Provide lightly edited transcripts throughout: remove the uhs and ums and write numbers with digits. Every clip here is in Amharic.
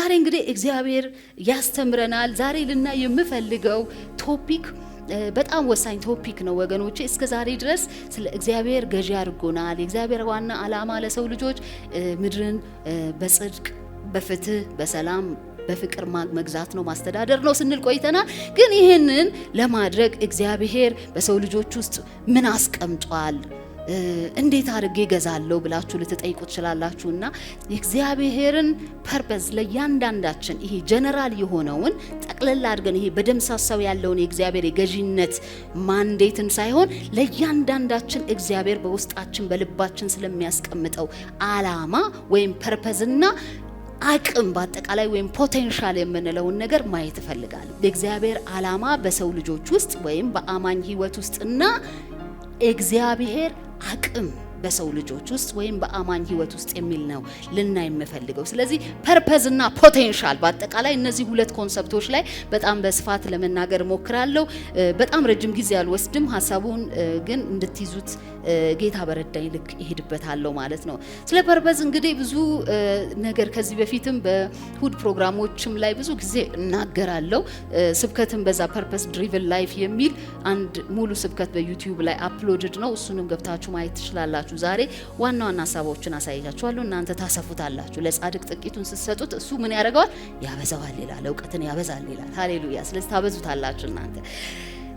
ዛሬ እንግዲህ እግዚአብሔር ያስተምረናል። ዛሬ ልናይ የምፈልገው ቶፒክ በጣም ወሳኝ ቶፒክ ነው ወገኖቼ። እስከ ዛሬ ድረስ ስለ እግዚአብሔር ገዢ አድርጎናል። የእግዚአብሔር ዋና ዓላማ ለሰው ልጆች ምድርን በጽድቅ በፍትህ በሰላም በፍቅር መግዛት ነው፣ ማስተዳደር ነው ስንል ቆይተናል። ግን ይህንን ለማድረግ እግዚአብሔር በሰው ልጆች ውስጥ ምን አስቀምጧል? እንዴት አድርጌ ገዛለሁ ብላችሁ ልትጠይቁ ትችላላችሁና የእግዚአብሔርን ፐርፐዝ ለያንዳንዳችን ይሄ ጀነራል የሆነውን ጠቅለል አድርገን ይሄ በደምሳሳው ያለውን የእግዚአብሔር የገዢነት ማንዴትን ሳይሆን ለያንዳንዳችን እግዚአብሔር በውስጣችን በልባችን ስለሚያስቀምጠው ዓላማ ወይም ፐርፐዝና አቅም በአጠቃላይ ወይም ፖቴንሻል የምንለውን ነገር ማየት እፈልጋለሁ። የእግዚአብሔር ዓላማ በሰው ልጆች ውስጥ ወይም በአማኝ ሕይወት ውስጥና እግዚአብሔር አቅም በሰው ልጆች ውስጥ ወይም በአማኝ ሕይወት ውስጥ የሚል ነው ልናይ የምፈልገው። ስለዚህ ፐርፐዝ እና ፖቴንሻል በአጠቃላይ እነዚህ ሁለት ኮንሰፕቶች ላይ በጣም በስፋት ለመናገር ሞክራለሁ። በጣም ረጅም ጊዜ አልወስድም። ሐሳቡን ግን እንድትይዙት ጌታ በረዳኝ ልክ ይሄድበታለሁ ማለት ነው። ስለ ፐርፐዝ እንግዲህ ብዙ ነገር ከዚህ በፊትም በሁድ ፕሮግራሞችም ላይ ብዙ ጊዜ እናገራለሁ። ስብከትም በዛ ፐርፐዝ ድሪቨን ላይፍ የሚል አንድ ሙሉ ስብከት በዩቲዩብ ላይ አፕሎድድ ነው። እሱንም ገብታችሁ ማየት ትችላላችሁ። ዛሬ ዋና ዋና ሐሳቦችን አሳያችኋለሁ። እናንተ ታሰፉታላችሁ። ለጻድቅ ጥቂቱን ስትሰጡት እሱ ምን ያደርገዋል? ያበዛዋል ይላል። እውቀትን ያበዛል ይላል። ሃሌሉያ! ስለዚህ ታበዙታላችሁ እናንተ።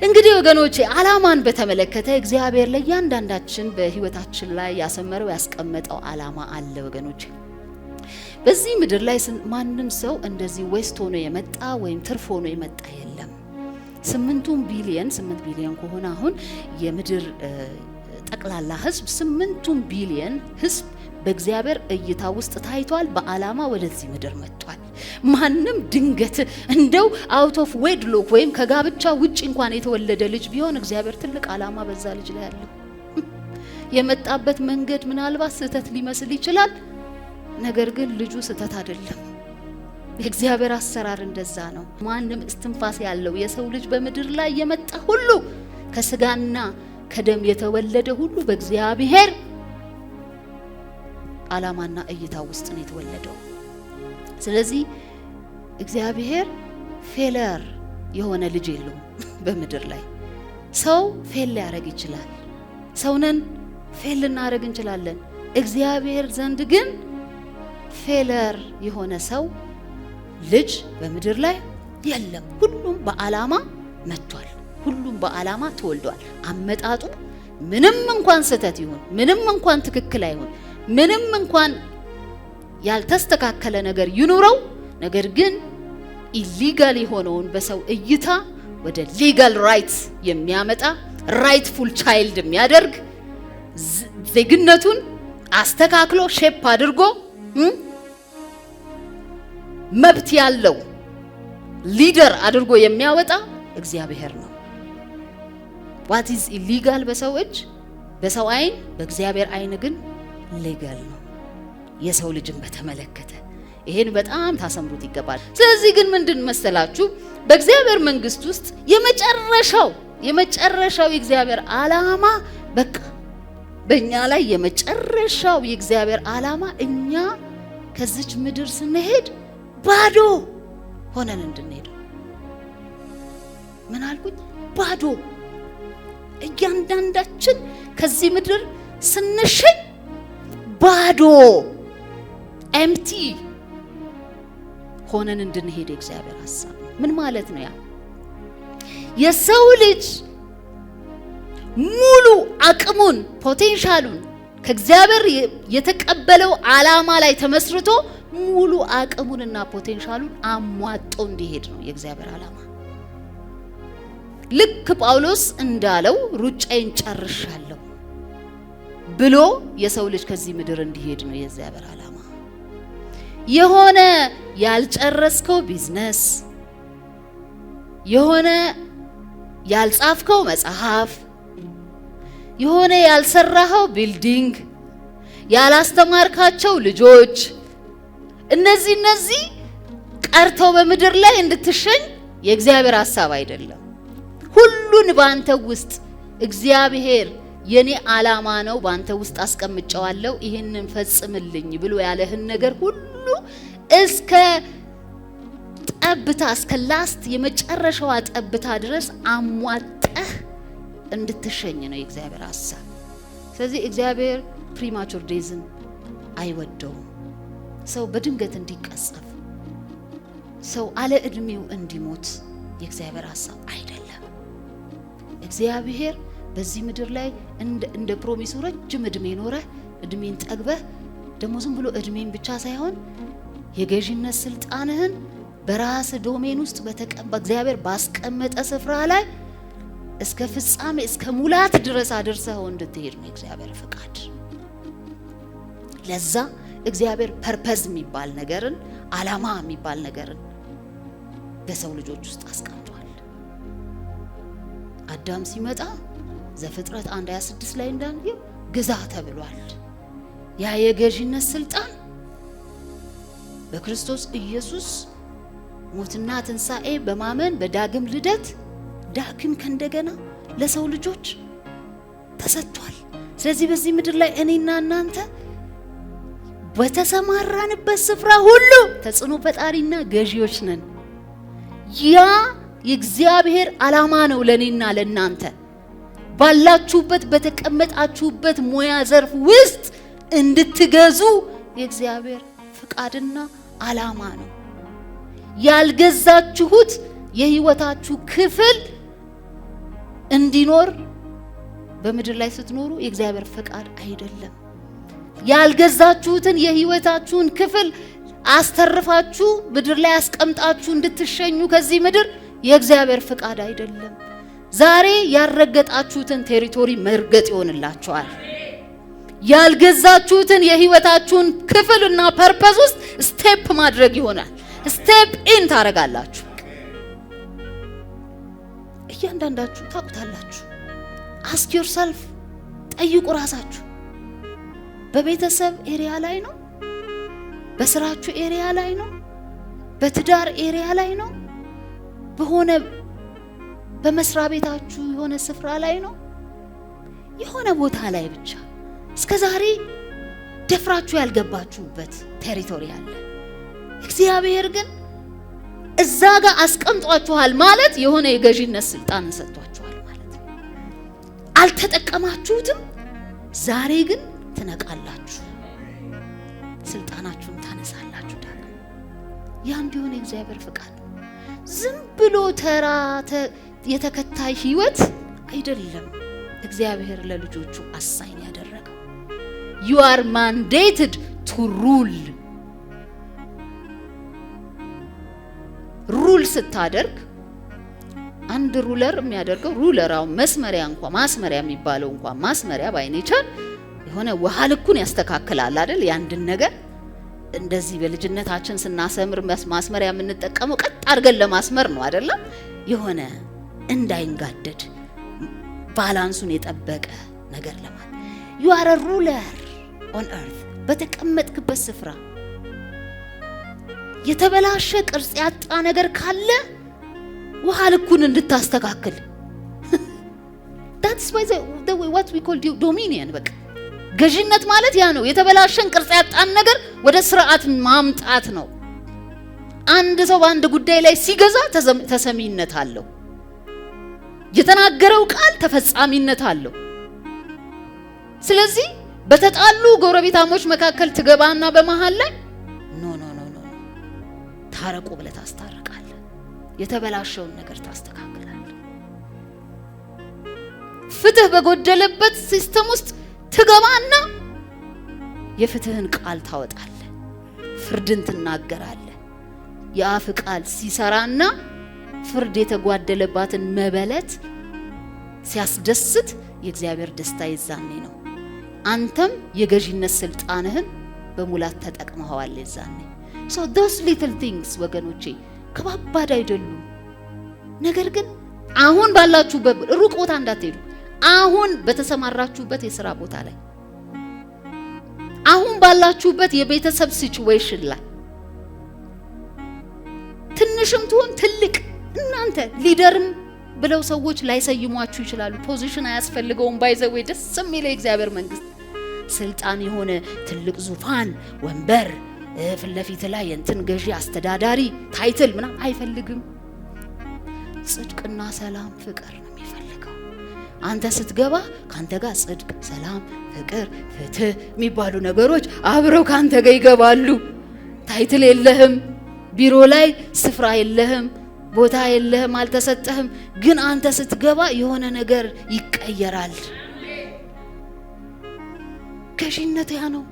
እንግዲህ ወገኖቼ ዓላማን በተመለከተ እግዚአብሔር ለእያንዳንዳችን በህይወታችን ላይ ያሰመረው ያስቀመጠው ዓላማ አለ ወገኖቼ። በዚህ ምድር ላይ ማንም ሰው እንደዚህ ዌስት ሆኖ የመጣ ወይም ትርፍ ሆኖ የመጣ የለም። 8 ቢሊዮን ከሆነ አሁን የምድር ጠቅላላ ህዝብ 8 ቢሊዮን ህዝብ በእግዚአብሔር እይታ ውስጥ ታይቷል። በዓላማ ወደዚህ ምድር መጥቷል። ማንም ድንገት እንደው አውት ኦፍ ዌድሎክ ወይም ከጋብቻ ውጪ እንኳን የተወለደ ልጅ ቢሆን እግዚአብሔር ትልቅ ዓላማ በዛ ልጅ ላይ አለው። የመጣበት መንገድ ምናልባት ስህተት ሊመስል ይችላል። ነገር ግን ልጁ ስህተት አይደለም። የእግዚአብሔር አሰራር እንደዛ ነው። ማንም እስትንፋስ ያለው የሰው ልጅ በምድር ላይ የመጣ ሁሉ ከስጋና ከደም የተወለደ ሁሉ በእግዚአብሔር ዓላማና እይታ ውስጥ ነው የተወለደው። ስለዚህ እግዚአብሔር ፌለር የሆነ ልጅ የለውም በምድር ላይ። ሰው ፌል ሊያደርግ ይችላል። ሰውነን ፌል ልናደርግ እንችላለን። እግዚአብሔር ዘንድ ግን ፌለር የሆነ ሰው ልጅ በምድር ላይ የለም። ሁሉም በዓላማ መጥቷል። ሁሉም በዓላማ ተወልዷል። አመጣጡ ምንም እንኳን ስህተት ይሁን፣ ምንም እንኳን ትክክል አይሁን፣ ምንም እንኳን ያልተስተካከለ ነገር ይኑረው፣ ነገር ግን ኢሊጋል የሆነውን በሰው እይታ ወደ ሊጋል ራይት የሚያመጣ ራይትፉል ቻይልድ የሚያደርግ ዜግነቱን አስተካክሎ ሼፕ አድርጎ መብት ያለው ሊደር አድርጎ የሚያወጣ እግዚአብሔር ነው። what is illegal በሰው እጅ በሰው አይን በእግዚአብሔር አይን ግን ሌጋል ነው። የሰው ልጅን በተመለከተ ይሄን በጣም ታሰምሩት ይገባል። ስለዚህ ግን ምንድን መሰላችሁ በእግዚአብሔር መንግስት ውስጥ የመጨረሻው የእግዚአብሔር ዓላማ በቃ በእኛ ላይ የመጨረሻው የእግዚአብሔር ዓላማ እኛ ከዚች ምድር ስንሄድ ባዶ ሆነን እንድንሄድ። ምን አልኩኝ? ባዶ። እያንዳንዳችን ከዚህ ምድር ስንሸኝ ባዶ ኤምቲ ሆነን እንድንሄድ እግዚአብሔር ሐሳብ። ምን ማለት ነው? ያ የሰው ልጅ ሙሉ አቅሙን ፖቴንሻሉን ከእግዚአብሔር የተቀበለው ዓላማ ላይ ተመስርቶ ሙሉ አቅሙንና ፖቴንሻሉን አሟጦ እንዲሄድ ነው የእግዚአብሔር ዓላማ። ልክ ጳውሎስ እንዳለው ሩጫዬን ጨርሻለሁ ብሎ የሰው ልጅ ከዚህ ምድር እንዲሄድ ነው የእግዚአብሔር ዓላማ። የሆነ ያልጨረስከው ቢዝነስ፣ የሆነ ያልጻፍከው መጽሐፍ፣ የሆነ ያልሰራኸው ቢልዲንግ፣ ያላስተማርካቸው ልጆች እነዚህ ቀርተው በምድር ላይ እንድትሸኝ የእግዚአብሔር ሐሳብ አይደለም። ሁሉን ባንተ ውስጥ እግዚአብሔር የኔ ዓላማ ነው ባንተ ውስጥ አስቀምጫዋለሁ ይሄንን ፈጽምልኝ ብሎ ያለህን ነገር ሁሉ እስከ ጠብታ እስከ ላስት የመጨረሻዋ ጠብታ ድረስ አሟጠህ እንድትሸኝ ነው የእግዚአብሔር ሐሳብ። ስለዚህ እግዚአብሔር ፕሪማቹር ዴዝን አይወደውም። ሰው በድንገት እንዲቀጸፍ፣ ሰው አለ እድሜው እንዲሞት የእግዚአብሔር ሐሳብ አይደለም። እግዚአብሔር በዚህ ምድር ላይ እንደ ፕሮሚሱ ረጅም እድሜ ኖረህ እድሜን ጠግበህ ደግሞ ዝም ብሎ እድሜን ብቻ ሳይሆን የገዢነት ስልጣንህን በራስ ዶሜን ውስጥ በእግዚአብሔር ባስቀመጠ ስፍራ ላይ እስከ ፍጻሜ እስከ ሙላት ድረስ አድርሰው እንድትሄድ ነው እግዚአብሔር ፈቃድ። ለዛ እግዚአብሔር ፐርፐዝ የሚባል ነገርን ዓላማ የሚባል ነገርን በሰው ልጆች ውስጥ አስቀምጧል። አዳም ሲመጣ ዘፍጥረት 1:26 ላይ እንዳንየው ግዛ ተብሏል። ያ የገዢነት ስልጣን በክርስቶስ ኢየሱስ ሞትና ትንሣኤ በማመን በዳግም ልደት ዳግም ከእንደገና ለሰው ልጆች ተሰጥቷል። ስለዚህ በዚህ ምድር ላይ እኔና እናንተ በተሰማራንበት ስፍራ ሁሉ ተጽዕኖ ፈጣሪና ገዢዎች ነን። ያ የእግዚአብሔር ዓላማ ነው ለኔና ለናንተ። ባላችሁበት በተቀመጣችሁበት ሙያ ዘርፍ ውስጥ እንድትገዙ የእግዚአብሔር ፍቃድና ዓላማ ነው። ያልገዛችሁት የህይወታችሁ ክፍል እንዲኖር በምድር ላይ ስትኖሩ የእግዚአብሔር ፍቃድ አይደለም። ያልገዛችሁትን የህይወታችሁን ክፍል አስተርፋችሁ ምድር ላይ አስቀምጣችሁ እንድትሸኙ ከዚህ ምድር የእግዚአብሔር ፍቃድ አይደለም። ዛሬ ያረገጣችሁትን ቴሪቶሪ መርገጥ ይሆንላችኋል። ያልገዛችሁትን የህይወታችሁን ክፍልና ፐርፐዝ ውስጥ ስቴፕ ማድረግ ይሆናል። ስቴፕ ኢን ታረጋላችሁ። እያንዳንዳችሁ ታውቁታላችሁ። አስክ ዮርሰልፍ፣ ጠይቁ ራሳችሁ። በቤተሰብ ኤሪያ ላይ ነው? በስራችሁ ኤሪያ ላይ ነው? በትዳር ኤሪያ ላይ ነው? በሆነ በመስሪያ ቤታችሁ የሆነ ስፍራ ላይ ነው? የሆነ ቦታ ላይ ብቻ እስከዛሬ ደፍራችሁ ያልገባችሁበት ቴሪቶሪ አለ። እግዚአብሔር ግን እዛ ጋር አስቀምጧችኋል ማለት የሆነ የገዢነት ስልጣን ሰጥቷችኋል ማለት ነው። አልተጠቀማችሁትም። ዛሬ ግን ትነቃላችሁ፣ ስልጣናችሁን ታነሳላችሁ። ዳግም ያ እንዲሆን የእግዚአብሔር ፍቃድ። ዝም ብሎ ተራ የተከታይ ህይወት አይደለም እግዚአብሔር ለልጆቹ አሳይን ያደረገው። you are mandated to rule። ሩል ስታደርግ አንድ ሩለር የሚያደርገው ሩለራው ማስመሪያ የሚባለው እንኳን ማስመሪያ ባይኔቸር የሆነ ውሃ ልኩን ያስተካክላል አይደል? ያንድን ነገር እንደዚህ በልጅነታችን ስናሰምር ማስመሪያ የምንጠቀመው ቀጥ አድርገን ለማስመር ነው አይደለም? የሆነ እንዳይንጋደድ ባላንሱን የጠበቀ ነገር ለማለት። you are a ruler on earth። በተቀመጥክበት ስፍራ የተበላሸ ቅርጽ ያጣ ነገር ካለ ውሃ ልኩን እንድታስተካክል that's why the way what we call dominion። በቃ ገዢነት ማለት ያ ነው። የተበላሸን ቅርጽ ያጣን ነገር ወደ ስርዓት ማምጣት ነው። አንድ ሰው በአንድ ጉዳይ ላይ ሲገዛ ተሰሚነት አለው። የተናገረው ቃል ተፈጻሚነት አለው። ስለዚህ በተጣሉ ጎረቤታሞች መካከል ትገባና በመሃል ላይ ኖ ታረቁ ብለህ ታስታርቃለህ። የተበላሸውን ነገር ታስተካክላለህ። ፍትህ በጎደለበት ሲስተም ውስጥ ትገባና የፍትህን ቃል ታወጣለህ፣ ፍርድን ትናገራለህ። የአፍ ቃል ሲሰራና ፍርድ የተጓደለባትን መበለት ሲያስደስት የእግዚአብሔር ደስታ ይዛኔ ነው። አንተም የገዢነት ስልጣንህን በሙላት ተጠቅመዋል ይዛኔ። so those little things ወገኖቼ ከባባድ አይደሉም። ነገር ግን አሁን ባላችሁበት ሩቅ ቦታ እንዳትሄዱ። አሁን በተሰማራችሁበት የሥራ ቦታ ላይ፣ አሁን ባላችሁበት የቤተሰብ ሲቹዌሽን ላይ ትንሽም ትሁን ትልቅ እናንተ ሊደርም ብለው ሰዎች ላይሰይሟችሁ ይችላሉ። ፖዚሽን አያስፈልገውም። ባይዘው ደስ የሚል የእግዚአብሔር መንግስት ስልጣን የሆነ ትልቅ ዙፋን ወንበር ፍለፊት ላይ እንትን ገዢ አስተዳዳሪ ታይትል ምናምን አይፈልግም። ጽድቅና ሰላም ፍቅር ነው የሚፈልገው። አንተ ስትገባ ካንተ ጋር ጽድቅ፣ ሰላም፣ ፍቅር፣ ፍትህ የሚባሉ ነገሮች አብረው ካንተ ጋር ይገባሉ። ታይትል የለህም፣ ቢሮ ላይ ስፍራ የለህም፣ ቦታ የለህም፣ አልተሰጠህም። ግን አንተ ስትገባ የሆነ ነገር ይቀየራል። ገዢነት ያ ነው።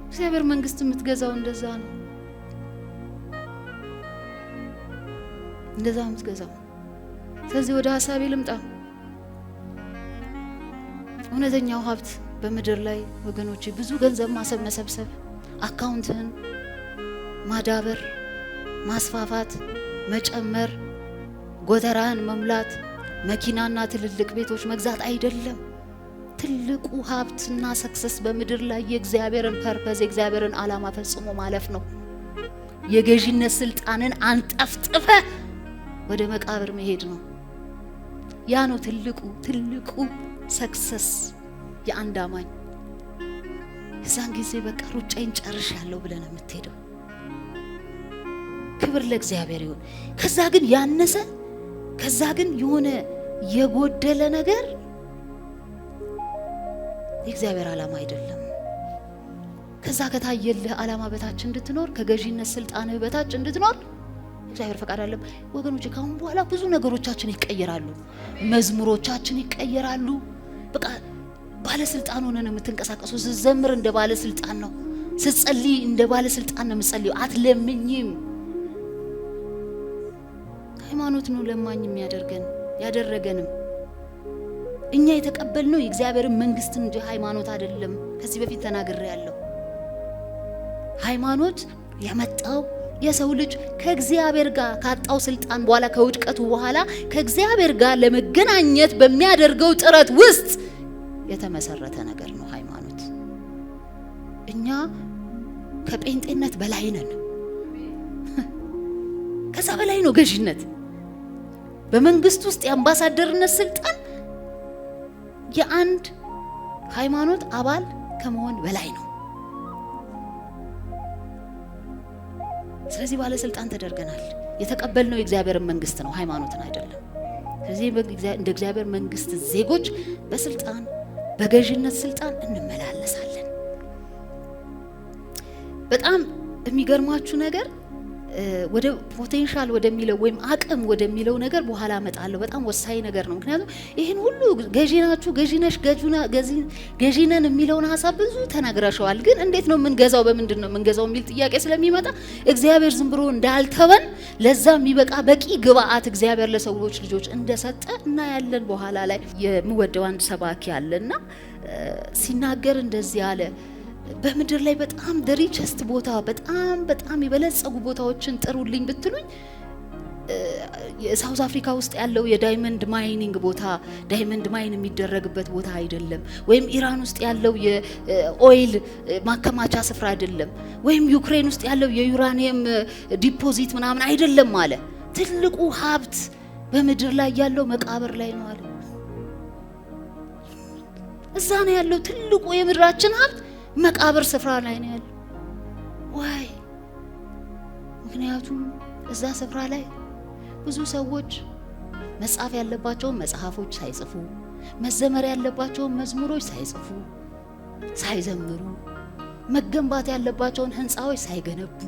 እግዚአብሔር መንግስት የምትገዛው እንደዛ ነው። እንደዛ የምትገዛው። ስለዚህ ወደ ሐሳቤ ልምጣ። እውነተኛው ሀብት በምድር ላይ ወገኖቼ ብዙ ገንዘብ መሰብሰብ፣ አካውንትህን ማዳበር፣ ማስፋፋት፣ መጨመር፣ ጎተራህን መሙላት፣ መኪናና ትልልቅ ቤቶች መግዛት አይደለም። ትልቁ ሀብትና ሰክሰስ በምድር ላይ የእግዚአብሔርን ፐርፐዝ የእግዚአብሔርን ዓላማ ፈጽሞ ማለፍ ነው። የገዢነት ስልጣንን አንጠፍጥፈ ወደ መቃብር መሄድ ነው። ያ ነው ትልቁ ሰክሰስ የአንድ አማኝ። የዛን ጊዜ በቃ ሩጫዬን ጨርሻለሁ ብለህ ነው የምትሄደው። ክብር ለእግዚአብሔር ይሁን። ከዛ ግን ያነሰ ከዛ ግን የሆነ የጎደለ ነገር የእግዚአብሔር ዓላማ አይደለም። ከዛ ከታየልህ ዓላማ በታች እንድትኖር ከገዢነት ስልጣንህ በታች እንድትኖር እግዚአብሔር ፈቃድ አለም። ወገኖች ካሁን በኋላ ብዙ ነገሮቻችን ይቀየራሉ። መዝሙሮቻችን ይቀየራሉ። በቃ ባለስልጣን ሆነን የምትንቀሳቀሱ ስትዘምር እንደ ባለስልጣን ነው፣ ስትጸልይ እንደ ባለስልጣን ነው የምትጸልዩ። አትለምኝም። ሃይማኖት ነው ለማኝ የሚያደርገን ያደረገንም። እኛ የተቀበልነው የእግዚአብሔርን መንግስት እንጂ ሃይማኖት አይደለም። ከዚህ በፊት ተናግሬያለሁ። ሃይማኖት የመጣው የሰው ልጅ ከእግዚአብሔር ጋር ካጣው ስልጣን በኋላ ከውድቀቱ በኋላ ከእግዚአብሔር ጋር ለመገናኘት በሚያደርገው ጥረት ውስጥ የተመሰረተ ነገር ነው ሃይማኖት። እኛ ከጴንጤነት በላይ ነን። ከዛ በላይ ነው ገዢነት። በመንግስት ውስጥ የአምባሳደርነት ስልጣን የአንድ ሃይማኖት አባል ከመሆን በላይ ነው። ስለዚህ ባለስልጣን ተደርገናል። የተቀበልነው የእግዚአብሔርን መንግስት ነው፣ ሃይማኖትን አይደለም። ስለዚህ እንደ እግዚአብሔር መንግስት ዜጎች በስልጣን በገዢነት ስልጣን እንመላለሳለን። በጣም የሚገርማችሁ ነገር ወደ ፖቴንሻል ወደሚለው ወይም አቅም ወደሚለው ነገር በኋላ አመጣለሁ። በጣም ወሳኝ ነገር ነው። ምክንያቱም ይሄን ሁሉ ገዢናችሁ ገዢነሽ ገዢነን የሚለውን ሐሳብ ብዙ ተናግረሻዋል። ግን እንዴት ነው የምንገዛው? በምንድን ነው የምንገዛው የሚል ጥያቄ ስለሚመጣ እግዚአብሔር ዝም ብሎ እንዳልተወን ለዛ የሚበቃ በቂ ግብአት እግዚአብሔር ለሰዎች ልጆች እንደሰጠ እናያለን። በኋላ ላይ የምወደው አንድ ሰባኪ አለና ሲናገር እንደዚህ አለ። በምድር ላይ በጣም ደሪቸስት ቦታ በጣም የበለጸጉ ቦታዎችን ጥሩልኝ ብትሉኝ ሳውዝ አፍሪካ ውስጥ ያለው የዳይመንድ ማይኒንግ ቦታ ዳይመንድ ማይን የሚደረግበት ቦታ አይደለም። ወይም ኢራን ውስጥ ያለው የኦይል ማከማቻ ስፍራ አይደለም። ወይም ዩክሬን ውስጥ ያለው የዩራኒየም ዲፖዚት ምናምን አይደለም አለ። ትልቁ ሀብት በምድር ላይ ያለው መቃብር ላይ ነው አለ። እዛ ነው ያለው ትልቁ የምድራችን ሀብት መቃብር ስፍራ ላይ ነው ያለው። ዋይ! ምክንያቱም እዛ ስፍራ ላይ ብዙ ሰዎች መጻፍ ያለባቸውን መጽሐፎች ሳይጽፉ፣ መዘመር ያለባቸውን መዝሙሮች ሳይጽፉ ሳይዘምሩ፣ መገንባት ያለባቸውን ህንጻዎች ሳይገነቡ፣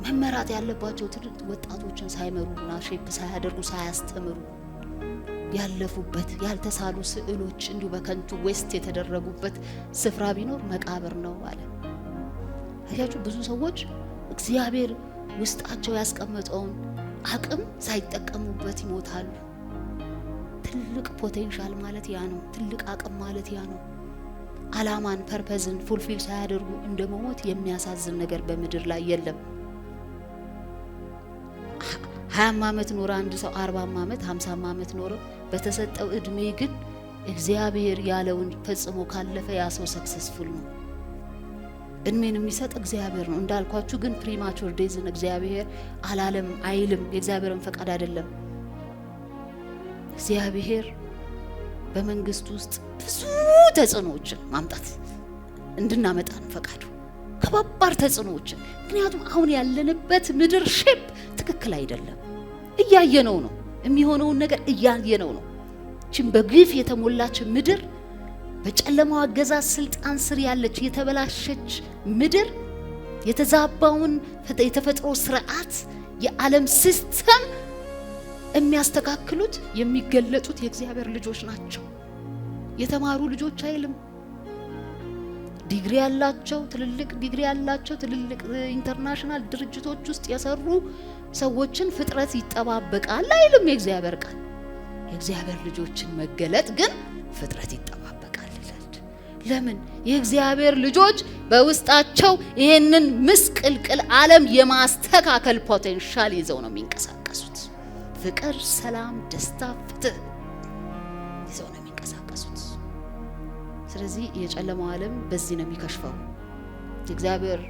መመራት ያለባቸው ትልቅ ወጣቶችን ሳይመሩና ሼፕ ሳያደርጉ ሳያስተምሩ ያለፉበት ያልተሳሉ ስዕሎች እንዲሁ በከንቱ ዌስት የተደረጉበት ስፍራ ቢኖር መቃብር ነው አለ። አያችሁ፣ ብዙ ሰዎች እግዚአብሔር ውስጣቸው ያስቀመጠውን አቅም ሳይጠቀሙበት ይሞታሉ። ትልቅ ፖቴንሻል ማለት ያ ነው። ትልቅ አቅም ማለት ያ ነው። ዓላማን ፐርፐዝን ፉልፊል ሳያደርጉ እንደመሞት የሚያሳዝን ነገር በምድር ላይ የለም። 20 ዓመት ኖረ አንድ ሰው 40 ዓመት 50 ዓመት ኖረ። በተሰጠው እድሜ ግን እግዚአብሔር ያለውን ፈጽሞ ካለፈ ያ ሰው ሰክሰስፉል ነው። እድሜን የሚሰጥ እግዚአብሔር ነው። እንዳልኳችሁ ግን ፕሪማቹር ዴዝን እግዚአብሔር አላለም አይልም። የእግዚአብሔርን ፈቃድ አይደለም። እግዚአብሔር በመንግስት ውስጥ ብዙ ተጽዕኖዎችን ማምጣት እንድናመጣ ፈቃዱ ከባባር ተጽዕኖዎችን። ምክንያቱም አሁን ያለንበት ምድር ሼፕ ትክክል አይደለም። እያየነው ነው፣ የሚሆነውን ነገር እያየነው ነው። እቺም በግፍ የተሞላች ምድር፣ በጨለማው አገዛዝ ስልጣን ስር ያለች የተበላሸች ምድር፣ የተዛባውን የተፈጥሮ ስርዓት የዓለም ሲስተም የሚያስተካክሉት የሚገለጡት የእግዚአብሔር ልጆች ናቸው። የተማሩ ልጆች አይልም። ዲግሪ ያላቸው ትልልቅ ዲግሪ ያላቸው ትልልቅ ኢንተርናሽናል ድርጅቶች ውስጥ የሰሩ ሰዎችን ፍጥረት ይጠባበቃል አይልም የእግዚአብሔር ቃል። የእግዚአብሔር ልጆችን መገለጥ ግን ፍጥረት ይጠባበቃል ይላል። ለምን? የእግዚአብሔር ልጆች በውስጣቸው ይሄንን ምስቅልቅል ዓለም የማስተካከል ፖቴንሻል ይዘው ነው የሚንቀሳቀሱት። ፍቅር፣ ሰላም፣ ደስታ፣ ፍትህ ይዘው ነው የሚንቀሳቀሱት። ስለዚህ የጨለማው ዓለም በዚህ ነው የሚከሽፈው። የእግዚአብሔር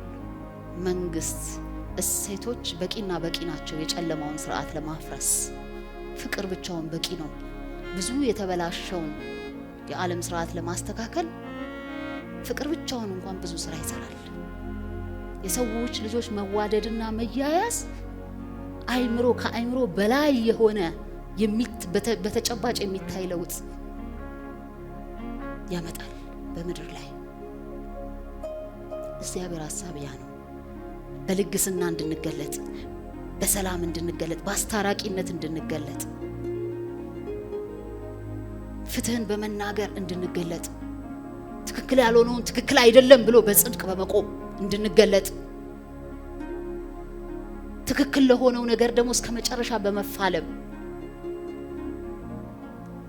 መንግስት እሴቶች በቂና በቂ ናቸው የጨለማውን ስርዓት ለማፍረስ። ፍቅር ብቻውን በቂ ነው። ብዙ የተበላሸውን የዓለም ስርዓት ለማስተካከል ፍቅር ብቻውን እንኳን ብዙ ስራ ይሰራል። የሰዎች ልጆች መዋደድና መያያዝ አይምሮ ከአይምሮ በላይ የሆነ በተጨባጭ የሚታይ ለውጥ ያመጣል በምድር ላይ። እግዚአብሔር ሐሳብ ያ ነው። በልግስና እንድንገለጥ፣ በሰላም እንድንገለጥ፣ በአስታራቂነት እንድንገለጥ፣ ፍትህን በመናገር እንድንገለጥ፣ ትክክል ያልሆነውን ትክክል አይደለም ብሎ በጽድቅ በመቆም እንድንገለጥ፣ ትክክል ለሆነው ነገር ደግሞ እስከ መጨረሻ በመፋለም፣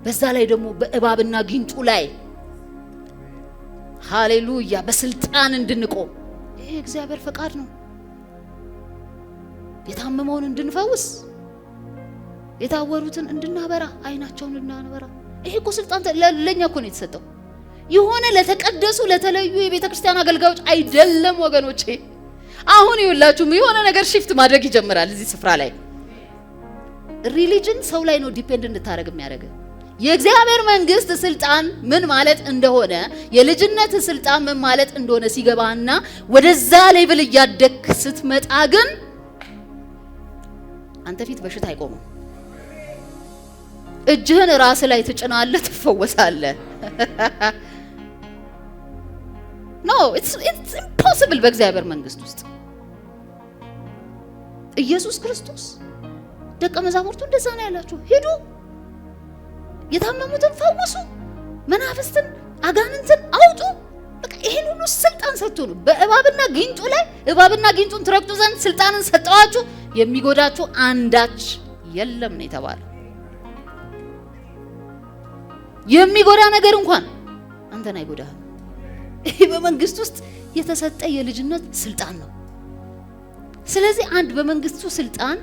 በዛ ላይ ደግሞ በእባብና ጊንጡ ላይ ሃሌሉያ በስልጣን እንድንቆም። ይሄ እግዚአብሔር ፈቃድ ነው። የታመመውን እንድንፈውስ፣ የታወሩትን እንድናበራ፣ አይናቸውን እንድናበራ። ይሄ እኮ ስልጣን ለኛ እኮ ነው የተሰጠው። የሆነ ለተቀደሱ ለተለዩ የቤተ ክርስቲያን አገልጋዮች አይደለም ወገኖቼ። አሁን ይውላችሁ የሆነ ነገር ሽፍት ማድረግ ይጀምራል እዚህ ስፍራ ላይ። ሪሊጅን ሰው ላይ ነው ዲፔንድ እንድታረግ የሚያደርገው። የእግዚአብሔር መንግስት ስልጣን ምን ማለት እንደሆነ፣ የልጅነት ስልጣን ምን ማለት እንደሆነ ሲገባና ወደዛ ሌቭል እያደክ ስትመጣ ግን አንተ ፊት በሽታ አይቆምም። እጅህን ራስ ላይ ትጭናለህ፣ ትፈወሳለህ። ኖ ኢትስ ኢምፖሲብል በእግዚአብሔር መንግስት ውስጥ። ኢየሱስ ክርስቶስ ደቀ መዛሙርቱ እንደዛ ነው ያላቸው፣ ሂዱ የታመሙትን ፈውሱ፣ መናፍስትን አጋንንትን አውጡ። በቃ ይሄን ሁሉ ስልጣን ሰጥቶ ነው። በእባብና ጊንጡ ላይ እባብና ጊንጡን ትረግጡ ዘንድ ስልጣንን ሰጠዋችሁ፣ የሚጎዳችሁ አንዳች የለም ነው የተባለው። የሚጎዳ ነገር እንኳን አንተን አይጎዳህም። ይሄ በመንግስት ውስጥ የተሰጠ የልጅነት ስልጣን ነው። ስለዚህ አንድ በመንግስቱ ስልጣን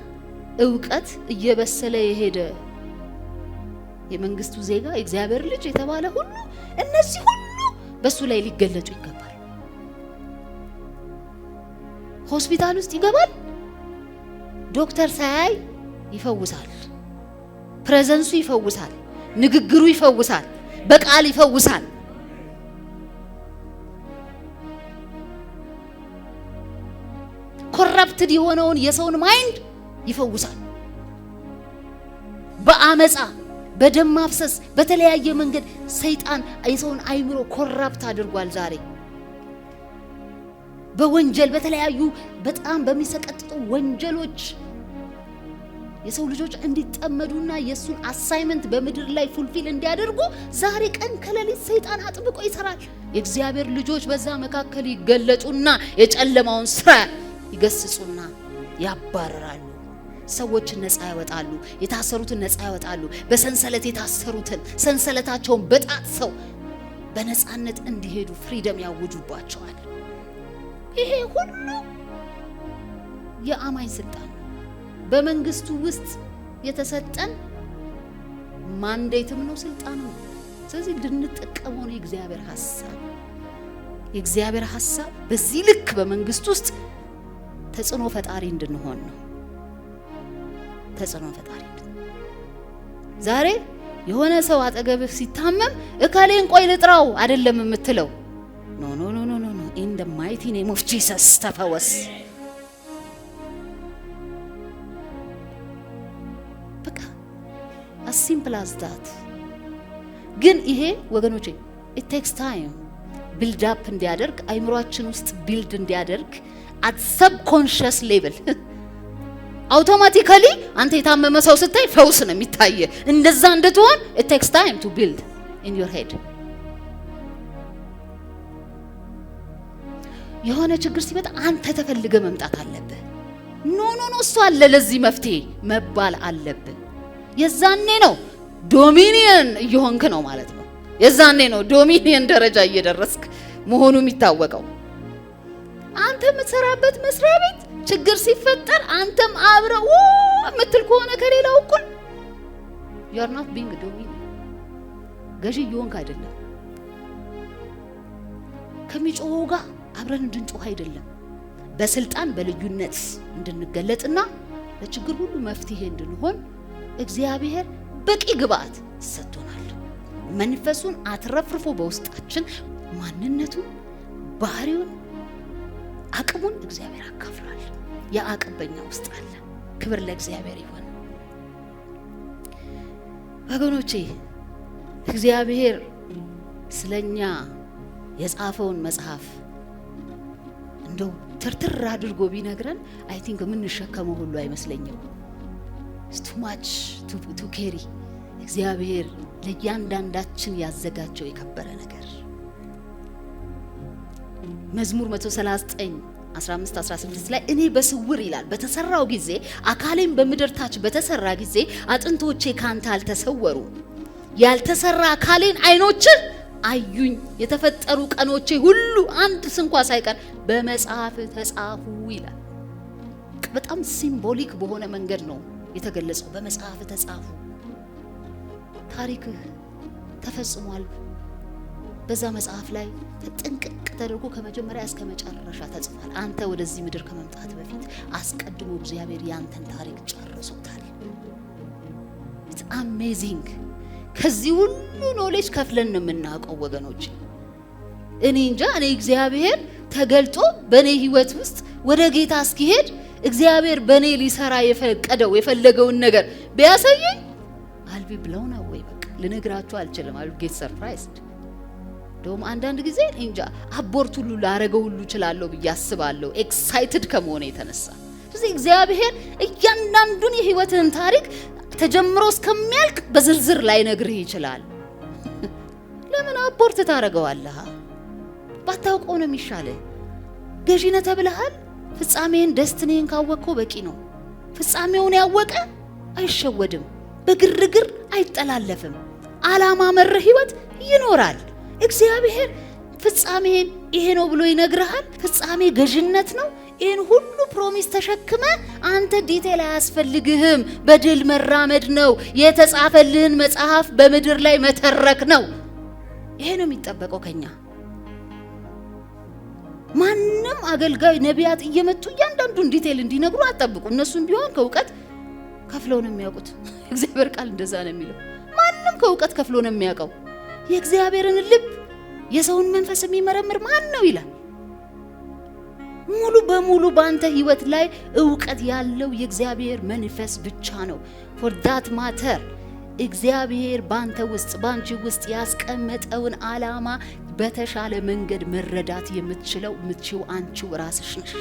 ዕውቀት እየበሰለ የሄደ የመንግስቱ ዜጋ የእግዚአብሔር ልጅ የተባለ ሁሉ እነዚህ ሁሉ በሱ ላይ ሊገለጡ ይገባል። ሆስፒታል ውስጥ ይገባል፣ ዶክተር ሳያይ ይፈውሳል። ፕሬዘንሱ ይፈውሳል፣ ንግግሩ ይፈውሳል፣ በቃል ይፈውሳል። ኮረፕትድ የሆነውን የሰውን ማይንድ ይፈውሳል። በአመፃ በደም ማፍሰስ በተለያየ መንገድ ሰይጣን የሰውን አይምሮ ኮራፕት አድርጓል። ዛሬ በወንጀል በተለያዩ በጣም በሚሰቀጥጡ ወንጀሎች የሰው ልጆች እንዲጠመዱና የሱን አሳይመንት በምድር ላይ ፉልፊል እንዲያደርጉ ዛሬ ቀን ከሌሊት ሰይጣን አጥብቆ ይሰራል። የእግዚአብሔር ልጆች በዛ መካከል ይገለጡና የጨለማውን ስራ ይገስጹና ያባረራሉ። ሰዎችን ነፃ ያወጣሉ፣ የታሰሩትን ነፃ ያወጣሉ። በሰንሰለት የታሰሩትን ሰንሰለታቸውን በጣጥሰው በነፃነት እንዲሄዱ ፍሪደም ያውጁባቸዋል። ይሄ ሁሉ የአማኝ ስልጣን በመንግስቱ ውስጥ የተሰጠን ማንዴትም ነው፣ ስልጣን ነው። ስለዚህ እንድንጠቀመው ነው የእግዚአብሔር ሐሳብ በዚህ ልክ በመንግስት ውስጥ ተጽዕኖ ፈጣሪ እንድንሆን ነው። ተጽዕኖ ፈጣሪ ዛሬ የሆነ ሰው አጠገብህ ሲታመም እከሌን ቆይ ልጥራው አይደለም የምትለው። ኖ ኖ ኖ ኖ ማይቲ ኔም ኦፍ ጂሰስ ተፈወስ። በቃ as simple as that። ግን ይሄ ወገኖቼ it takes time build up እንዲያደርግ አይምሮአችን ውስጥ ቢልድ እንዲያደርግ at subconscious level automatically አንተ የታመመ ሰው ስታይ ፈውስ ነው የሚታየ። እንደዛ እንድትሆን it takes time to build in your head። የሆነ ችግር ሲመጣ አንተ ተፈልገ መምጣት አለብህ። ኖ እሱ አለ ለዚህ መፍትሄ መባል አለብህ። የዛኔ ነው ዶሚኒየን እየሆንክ ነው ማለት ነው። የዛኔ ነው ዶሚኒየን ደረጃ እየደረስክ መሆኑ የሚታወቀው። አንተ የምትሰራበት መስሪያ ቤት ችግር ሲፈጠር አንተም አብረው የምትል ከሆነ ከሌላው እኩል you are not being dominant። ገዢ እየሆንክ አይደለም። ከሚጮኸው ጋር አብረን እንድንጮህ አይደለም። በስልጣን በልዩነት እንድንገለጥና ለችግር ሁሉ መፍትሄ እንድንሆን እግዚአብሔር በቂ ግብአት ሰጥቶናል። መንፈሱን አትረፍርፎ በውስጣችን ማንነቱን፣ ባህሪውን፣ አቅሙን እግዚአብሔር አካፍሏል። የአቅም በእኛ ውስጥ አለ። ክብር ለእግዚአብሔር ይሁን። ወገኖቼ እግዚአብሔር ስለኛ የጻፈውን መጽሐፍ እንደው ትርትር አድርጎ ቢነግረን አይ ቲንክ የምንሸከመው ሁሉ አይመስለኝም። too much to carry። እግዚአብሔር ለእያንዳንዳችን ያዘጋጀው የከበረ ነገር መዝሙር 139 15-16 ላይ እኔ በስውር ይላል በተሰራው ጊዜ አካሌም በምድር ታች በተሰራ ጊዜ አጥንቶቼ ካንተ አልተሰወሩ። ያልተሰራ አካሌን አይኖች አዩኝ። የተፈጠሩ ቀኖቼ ሁሉ አንድ ስንኳ ሳይቀር በመጽሐፍ ተጻፉ ይላል። በጣም ሲምቦሊክ በሆነ መንገድ ነው የተገለጸው። በመጽሐፍ ተጻፉ። ታሪክህ ተፈጽሟል። በዛ መጽሐፍ ላይ ተጠንቅቅ ተደርጎ ከመጀመሪያ እስከ መጨረሻ ተጽፏል። አንተ ወደዚህ ምድር ከመምጣት በፊት አስቀድሞ እግዚአብሔር ያንተን ታሪክ ጨርሶታል። it's amazing። ከዚህ ሁሉ ኖሌጅ ከፍለን ነው የምናውቀው ወገኖች። እኔ እንጃ እኔ እግዚአብሔር ተገልጦ በኔ ህይወት ውስጥ ወደ ጌታ እስኪሄድ እግዚአብሔር በኔ ሊሰራ የፈለገውን ነገር ቢያሳየኝ አልቢ ብለውና ወይ በቃ ልነግራችሁ አልችልም። አል ጌት ሰርፕራይዝድ። ደም አንዳንድ ጊዜ እንጃ አቦርት ሁሉ ላረገው ሁሉ እችላለሁ ብዬ አስባለሁ ኤክሳይትድ ከመሆነ የተነሳ። ስለዚህ እግዚአብሔር እያንዳንዱን የህይወትን ታሪክ ተጀምሮ እስከሚያልቅ በዝርዝር ላይ ነግርህ ይችላል። ለምን አቦርት ታረጋዋለህ? ባታውቀው ነው የሚሻለው። ገዢ ነህ ተብለሃል። ፍጻሜን ደስትኔን ካወቅከው በቂ ነው። ፍጻሜውን ያወቀ አይሸወድም፣ በግርግር አይጠላለፍም። ዓላማ መር ህይወት ይኖራል። እግዚአብሔር ፍጻሜን ይሄ ነው ብሎ ይነግርሃል። ፍጻሜ ገዥነት ነው። ይሄን ሁሉ ፕሮሚስ ተሸክመ አንተ ዲቴል አያስፈልግህም። በድል መራመድ ነው። የተጻፈልህን መጽሐፍ በምድር ላይ መተረክ ነው። ይሄ ነው የሚጠበቀው ከኛ። ማንም አገልጋይ ነቢያት እየመጡ እያንዳንዱን ዲቴል እንዲነግሩ አጠብቁ። እነሱም ቢሆን ከእውቀት ከፍለው ነው የሚያውቁት። እግዚአብሔር ቃል እንደዛ ነው የሚለው። ማንም ከእውቀት ከፍሎ ነው የሚያውቀው። የእግዚአብሔርን ልብ የሰውን መንፈስ የሚመረምር ማን ነው ይላል። ሙሉ በሙሉ ባንተ ህይወት ላይ ዕውቀት ያለው የእግዚአብሔር መንፈስ ብቻ ነው። for that matter እግዚአብሔር ባንተ ውስጥ ባንቺ ውስጥ ያስቀመጠውን ዓላማ በተሻለ መንገድ መረዳት የምትችለው አንቺው ራስሽ ነሽ።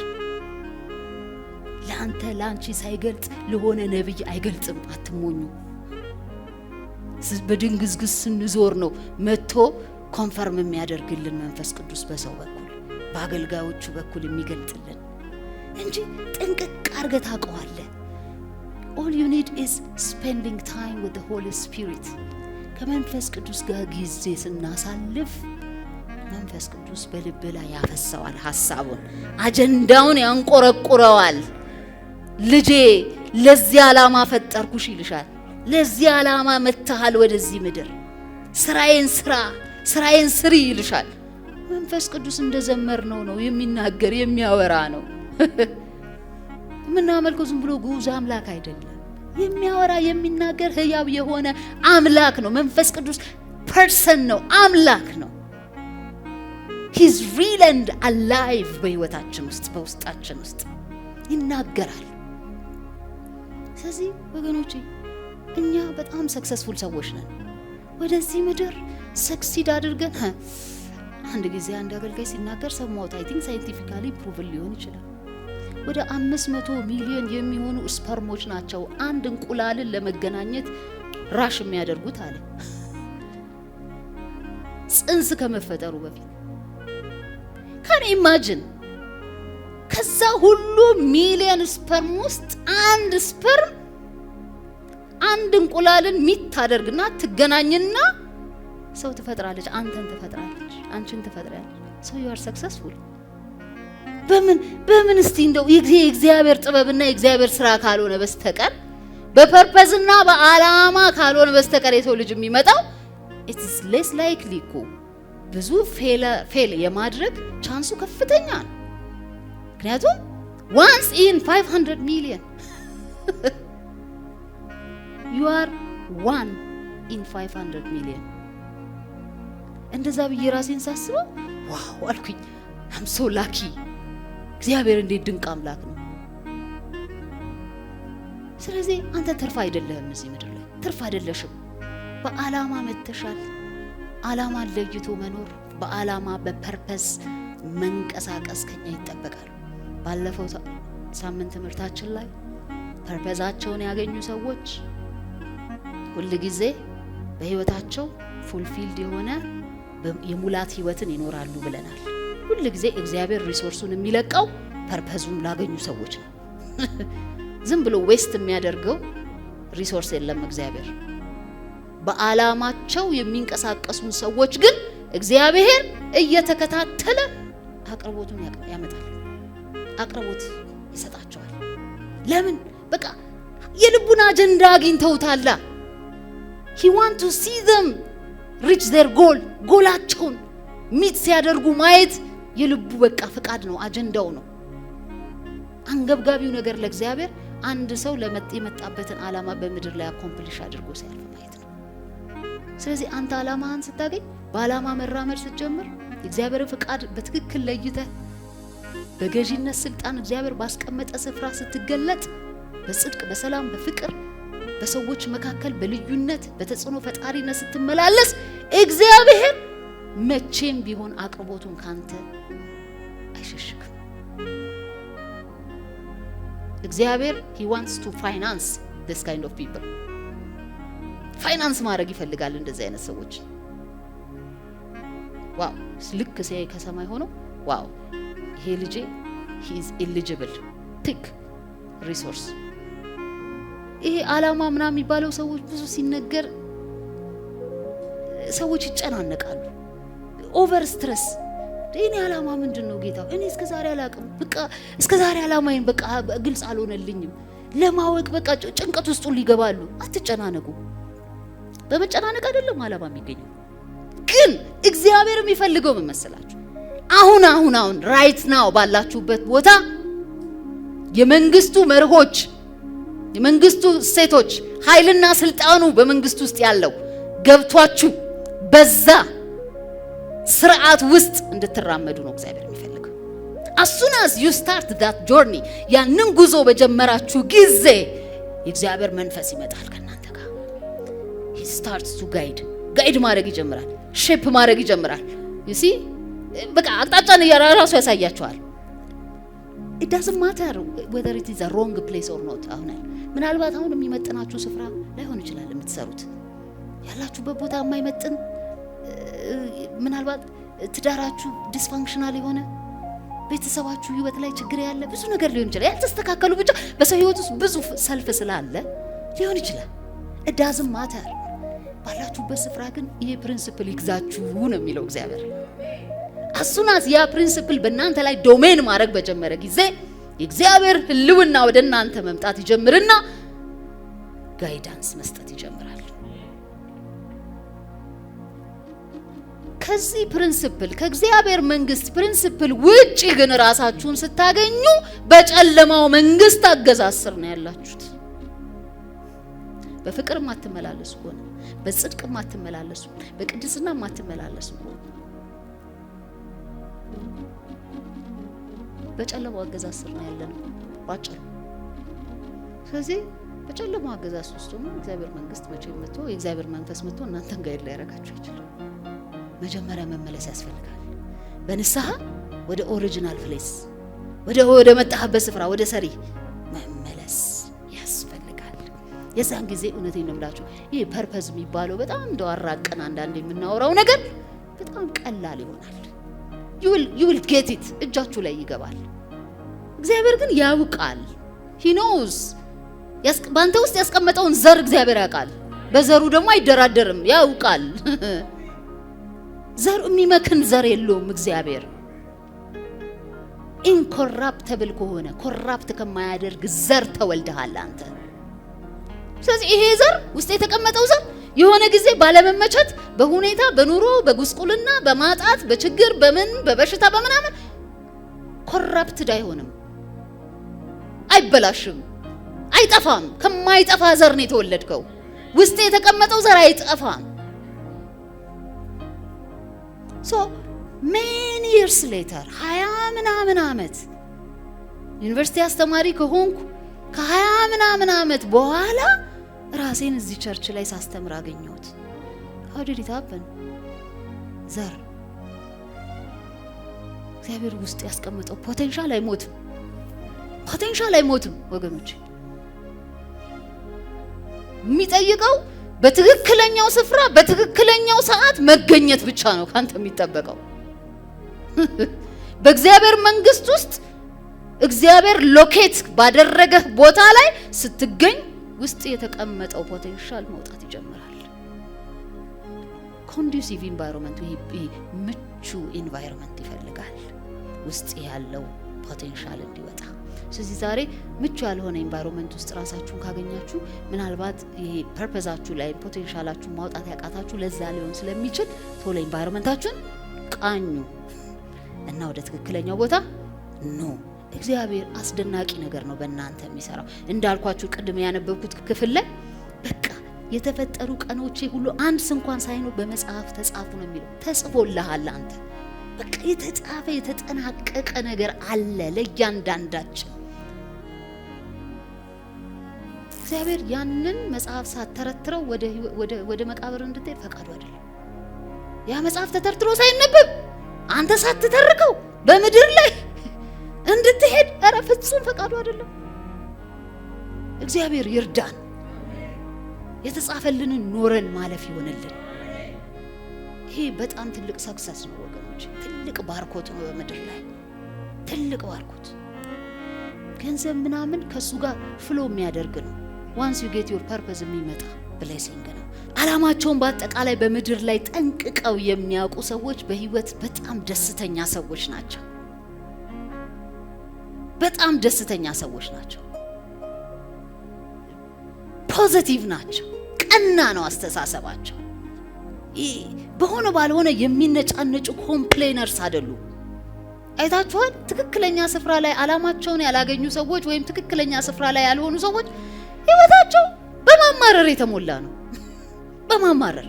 ላንቺ ሳይገልጥ ለሆነ ነብይ አይገልጥም። አትሞኙ። በድንግዝግዝ ስንዞር ነው መጥቶ ኮንፈርም የሚያደርግልን መንፈስ ቅዱስ በሰው በኩል በአገልጋዮቹ በኩል የሚገልጥልን እንጂ ጥንቅቅ አርገህ ታውቀዋለህ። all you need is spending time with the Holy Spirit። ከመንፈስ ቅዱስ ጋር ጊዜ ስናሳልፍ መንፈስ ቅዱስ በልብ ላይ ያፈሳዋል። ሐሳቡን አጀንዳውን ያንቆረቁረዋል። ልጄ ለዚህ ዓላማ ፈጠርኩሽ ይልሻል። ለዚህ ዓላማ መተሃል ወደዚህ ምድር። ስራዬን ስሪ ይልሻል። መንፈስ ቅዱስ እንደዘመርነው ነው የሚናገር የሚያወራ ነው። ምናመልከው ዝም ብሎ ጉዝ አምላክ አይደለም። የሚያወራ የሚናገር ህያው የሆነ አምላክ ነው። መንፈስ ቅዱስ ፐርሰን ነው፣ አምላክ ነው። he he's real and alive በህይወታችን ውስጥ በውስጣችን ውስጥ ይናገራል። ስለዚህ ወገኖቼ እኛ በጣም ሰክሰስፉል ሰዎች ነን። ወደዚህ ምድር ሰክሲድ አድርገን አንድ ጊዜ አንድ አገልጋይ ሲናገር ሰማሁት። አይ ቲንክ ሳይንቲፊካሊ ፕሩቭን ሊሆን ይችላል። ወደ 500 ሚሊዮን የሚሆኑ ስፐርሞች ናቸው አንድ እንቁላልን ለመገናኘት ራሽ የሚያደርጉት አለ፣ ጽንስ ከመፈጠሩ በፊት። ካን ኢማጂን ከዛ ሁሉ ሚሊዮን ስፐርም ውስጥ አንድ ስፐርም አንድ እንቁላልን ሚት ታደርግና ትገናኝና ሰው ትፈጥራለች፣ አንተን ትፈጥራለች፣ አንቺን ትፈጥራለች። so you are successful። በምን እስቲ እንደው የእግዚአብሔር ጥበብና የእግዚአብሔር ስራ ካልሆነ በስተቀር በፐርፐዝና በአላማ ካልሆነ በስተቀር የሰው ልጅ የሚመጣው it is less likely እኮ ብዙ ፌል የማድረግ ቻንሱ ከፍተኛ ነው። ምክንያቱም once in 500 million you are 1 in 500 million። እንደዛ ብዬ ራሴን ሳስበው ዋው አልኩኝ። I'm so lucky። እግዚአብሔር እንዴት ድንቅ አምላክ ነው። ስለዚህ አንተ ትርፍ አይደለህም፣ እዚህ ምድር ላይ ትርፍ አይደለሽም። በአላማ መተሻል። አላማ ለይቶ መኖር፣ በአላማ በፐርፐስ መንቀሳቀስ ከኛ ይጠበቃል። ባለፈው ሳምንት ትምህርታችን ላይ ፐርፐዛቸውን ያገኙ ሰዎች ሁሉ ጊዜ በህይወታቸው ፉልፊልድ የሆነ የሙላት ህይወትን ይኖራሉ ብለናል። ሁሉ ጊዜ እግዚአብሔር ሪሶርሱን የሚለቀው ፐርፐዙን ላገኙ ሰዎች ነው። ዝም ብሎ ዌስት የሚያደርገው ሪሶርስ የለም እግዚአብሔር። በአላማቸው የሚንቀሳቀሱን ሰዎች ግን እግዚአብሔር እየተከታተለ አቅርቦቱን ያመጣል፣ አቅርቦት ይሰጣቸዋል። ለምን? በቃ የልቡን አጀንዳ አግኝተውታል። he want to see them reach their goal። ጎላቸውን ሚት ሲያደርጉ ማየት የልቡ በቃ ፍቃድ ነው፣ አጀንዳው ነው። አንገብጋቢው ነገር ለእግዚአብሔር አንድ ሰው የመጣበትን አላማ በምድር ላይ አኮምፕሊሽ አድርጎ ሲያልፍ ማየት ነው። ስለዚህ አንተ አላማህን ስታገኝ፣ በአላማ መራመድ ስትጀምር፣ የእግዚአብሔርን ፍቃድ በትክክል ለይተህ በገዢነት ስልጣን እግዚአብሔር ባስቀመጠ ስፍራ ስትገለጥ፣ በጽድቅ በሰላም በፍቅር በሰዎች መካከል በልዩነት በተጽዕኖ ፈጣሪነት ስትመላለስ፣ እግዚአብሔር መቼም ቢሆን አቅርቦቱን ካንተ አይሸሽግም። እግዚአብሔር he wants to finance this kind of people። ፋይናንስ ማድረግ ይፈልጋል እንደዚህ አይነት ሰዎች። ዋው ልክ ሲያይ ከሰማይ ሆኖ ዋው ይሄ ልጄ he is eligible pick resource። ይሄ አላማ ምናምን የሚባለው ሰዎች ብዙ ሲነገር ሰዎች ይጨናነቃሉ። ኦቨር ስትረስ። እኔ አላማ ምንድነው ጌታው? እኔ እስከዛሬ አላውቅም። በቃ እስከዛሬ አላማዬን በቃ ግልጽ አልሆነልኝም። ለማወቅ በቃ ጭንቀት ውስጥ ሊገባሉ። አትጨናነቁ። በመጨናነቅ አይደለም አላማ የሚገኘው። ግን እግዚአብሔር የሚፈልገው ምን መሰላችሁ? አሁን ራይት ናው ባላችሁበት ቦታ የመንግስቱ መርሆች፣ የመንግስቱ ሴቶች፣ ኃይልና ስልጣኑ በመንግስቱ ውስጥ ያለው ገብቷችሁ በዛ ስርዓት ውስጥ እንድትራመዱ ነው እግዚአብሔር የሚፈልገው። as soon as you start that journey ያንን ጉዞ በጀመራችሁ ጊዜ የእግዚአብሔር መንፈስ ይመጣል ከናንተ ጋር። he starts to guide ማድረግ ይጀምራል፣ ሼፕ ማድረግ ይጀምራል። you see በቃ አቅጣጫን ራሱ ያሳያችኋል። it doesn't matter whether it is a wrong place or not። ምናልባት አሁን የሚመጥናችሁ ስፍራ ላይሆን ይችላል የምትሰሩት ያላችሁበት ቦታ የማይመጥን፣ ምናልባት ትዳራችሁ ዲስፋንክሽናል የሆነ፣ ቤተሰባችሁ ህይወት ላይ ችግር ያለ፣ ብዙ ነገር ሊሆን ይችላል። ያልተስተካከሉ ብቻ በሰው ህይወት ውስጥ ብዙ ሰልፍ ስላለ ሊሆን ይችላል። it doesn't matter። ባላችሁበት ስፍራ ግን ይሄ ፕሪንሲፕል ይግዛችሁ ነው የሚለው እግዚአብሔር። as soon as ያ ፕሪንሲፕል በእናንተ ላይ ዶሜን ማድረግ በጀመረ ጊዜ የእግዚአብሔር ህልውና ወደ እናንተ መምጣት ይጀምርና ጋይዳንስ መስጠት ይጀምራል። ከዚህ ፕሪንሲፕል ከእግዚአብሔር መንግስት ፕሪንሲፕል ውጪ ግን ራሳችሁን ስታገኙ በጨለማው መንግስት አገዛዝ ስር ነው ያላችሁት። በፍቅር ማትመላለሱ ሆነ፣ በጽድቅ ማትመላለሱ፣ በቅድስና ማትመላለሱ ሆነ በጨለማው አገዛዝ ስር ነው ያለነው ባጭሩ። ስለዚህ በጨለማው አገዛዝ ውስጥ ደግሞ እግዚአብሔር መንግስት መቼም መጥቶ የእግዚአብሔር መንፈስ መጥቶ እናንተን ጋር ሊያረጋችሁ ይችላል። መጀመሪያ መመለስ ያስፈልጋል። በንስሐ ወደ ኦሪጂናል ፕሌስ ወደ መጣህበት ስፍራ ወደ ሰሪ መመለስ ያስፈልጋል። የዛን ጊዜ እውነቴን ነው የምላችሁ ይሄ ፐርፐዝ የሚባለው በጣም እንደው አራቀን አንዳንድ የምናወራው ነገር በጣም ቀላል ይሆናል። you will get it እጃችሁ ላይ ይገባል። እግዚአብሔር ግን ያውቃል። he knows ባንተ ውስጥ ያስቀመጠውን ዘር እግዚአብሔር ያውቃል። በዘሩ ደግሞ አይደራደርም፣ ያውቃል። ዘር የሚመክን ዘር የለውም እግዚአብሔር። ኢንኮራፕተብል ከሆነ ኮራፕት ከማያደርግ ዘር ተወልደሃል አንተ። ስለዚህ ይሄ ዘር ውስጥ የተቀመጠው ዘር የሆነ ጊዜ ባለመመቸት በሁኔታ በኑሮ በጉስቁልና በማጣት በችግር በምን በበሽታ በመናምን ኮራፕትድ አይሆንም፣ አይበላሽም፣ አይጠፋም። ከማይጠፋ ዘር ነው የተወለድከው። ውስጥ የተቀመጠው ዘር አይጠፋም። so many years later 20 ምናምን ዓመት ዩኒቨርሲቲ አስተማሪ ከሆንኩ ከ20 ምናምን ዓመት በኋላ ራሴን እዚህ ቸርች ላይ ሳስተምር አገኘሁት። how did it happen? ዘር እግዚአብሔር ውስጥ ያስቀመጠው ፖቴንሻል አይሞትም። ፖቴንሻል አይሞትም ወገኖች። የሚጠይቀው በትክክለኛው ስፍራ በትክክለኛው ሰዓት መገኘት ብቻ ነው ካንተ የሚጠበቀው። በእግዚአብሔር መንግስት ውስጥ እግዚአብሔር ሎኬት ባደረገህ ቦታ ላይ ስትገኝ ውስጥ የተቀመጠው ፖቴንሻል መውጣት ይጀምራል። ኮንዱሲቭ ኢንቫይሮንመንት ይሄ ምቹ ኢንቫይሮንመንት ይፈልጋል ውስጥ ያለው ፖቴንሻል እንዲወጣ። ስለዚህ ዛሬ ምቹ ያልሆነ ኢንቫይሮንመንት ውስጥ ራሳችሁን ካገኛችሁ ምናልባት ይሄ ፐርፐዛችሁ ላይ ፖቴንሻላችሁን ማውጣት ያቃታችሁ ለዛ ሊሆን ስለሚችል ቶሎ ኢንቫይሮንመንታችሁን ቃኙ እና ወደ ትክክለኛው ቦታ ኑ። እግዚአብሔር አስደናቂ ነገር ነው በእናንተ የሚሰራው። እንዳልኳችሁ ቅድም ያነበብኩት ክፍል ላይ በቃ የተፈጠሩ ቀኖቼ ሁሉ አንድስ እንኳን ሳይኖር በመጽሐፍ ተጻፉ ነው የሚለው። ተጽፎልሃል አንተ። በቃ የተጻፈ የተጠናቀቀ ነገር አለ ለእያንዳንዳችን። እግዚአብሔር ያንን መጽሐፍ ሳተረትረው ወደ መቃብር እንድትሄድ ፈቃዱ አይደለም። ያ መጽሐፍ ተተርትሮ ሳይነበብ አንተ ሳትተርከው በምድር ላይ እንድትሄድ ኧረ ፍጹም ፈቃዱ አይደለም። እግዚአብሔር ይርዳን። የተጻፈልንን ኖረን ማለፍ ይሆንልን። ይሄ በጣም ትልቅ ሰክሰስ ነው ወገኖች። ትልቅ ባርኮት ነው በምድር ላይ ትልቅ ባርኮት። ገንዘብ ምናምን ከሱ ጋር ፍሎ የሚያደርግ ነው። once you get your purpose የሚመጣ blessing ነው። አላማቸውን በአጠቃላይ በምድር ላይ ጠንቅቀው የሚያውቁ ሰዎች በህይወት በጣም ደስተኛ ሰዎች ናቸው። በጣም ደስተኛ ሰዎች ናቸው። ፖዚቲቭ ናቸው። ቀና ነው አስተሳሰባቸው። በሆነ ባልሆነ የሚነጫነጩ ኮምፕሌነርስ አይደሉም። አይታችኋል? ትክክለኛ ስፍራ ላይ አላማቸውን ያላገኙ ሰዎች ወይም ትክክለኛ ስፍራ ላይ ያልሆኑ ሰዎች ህይወታቸው በማማረር የተሞላ ነው። በማማረር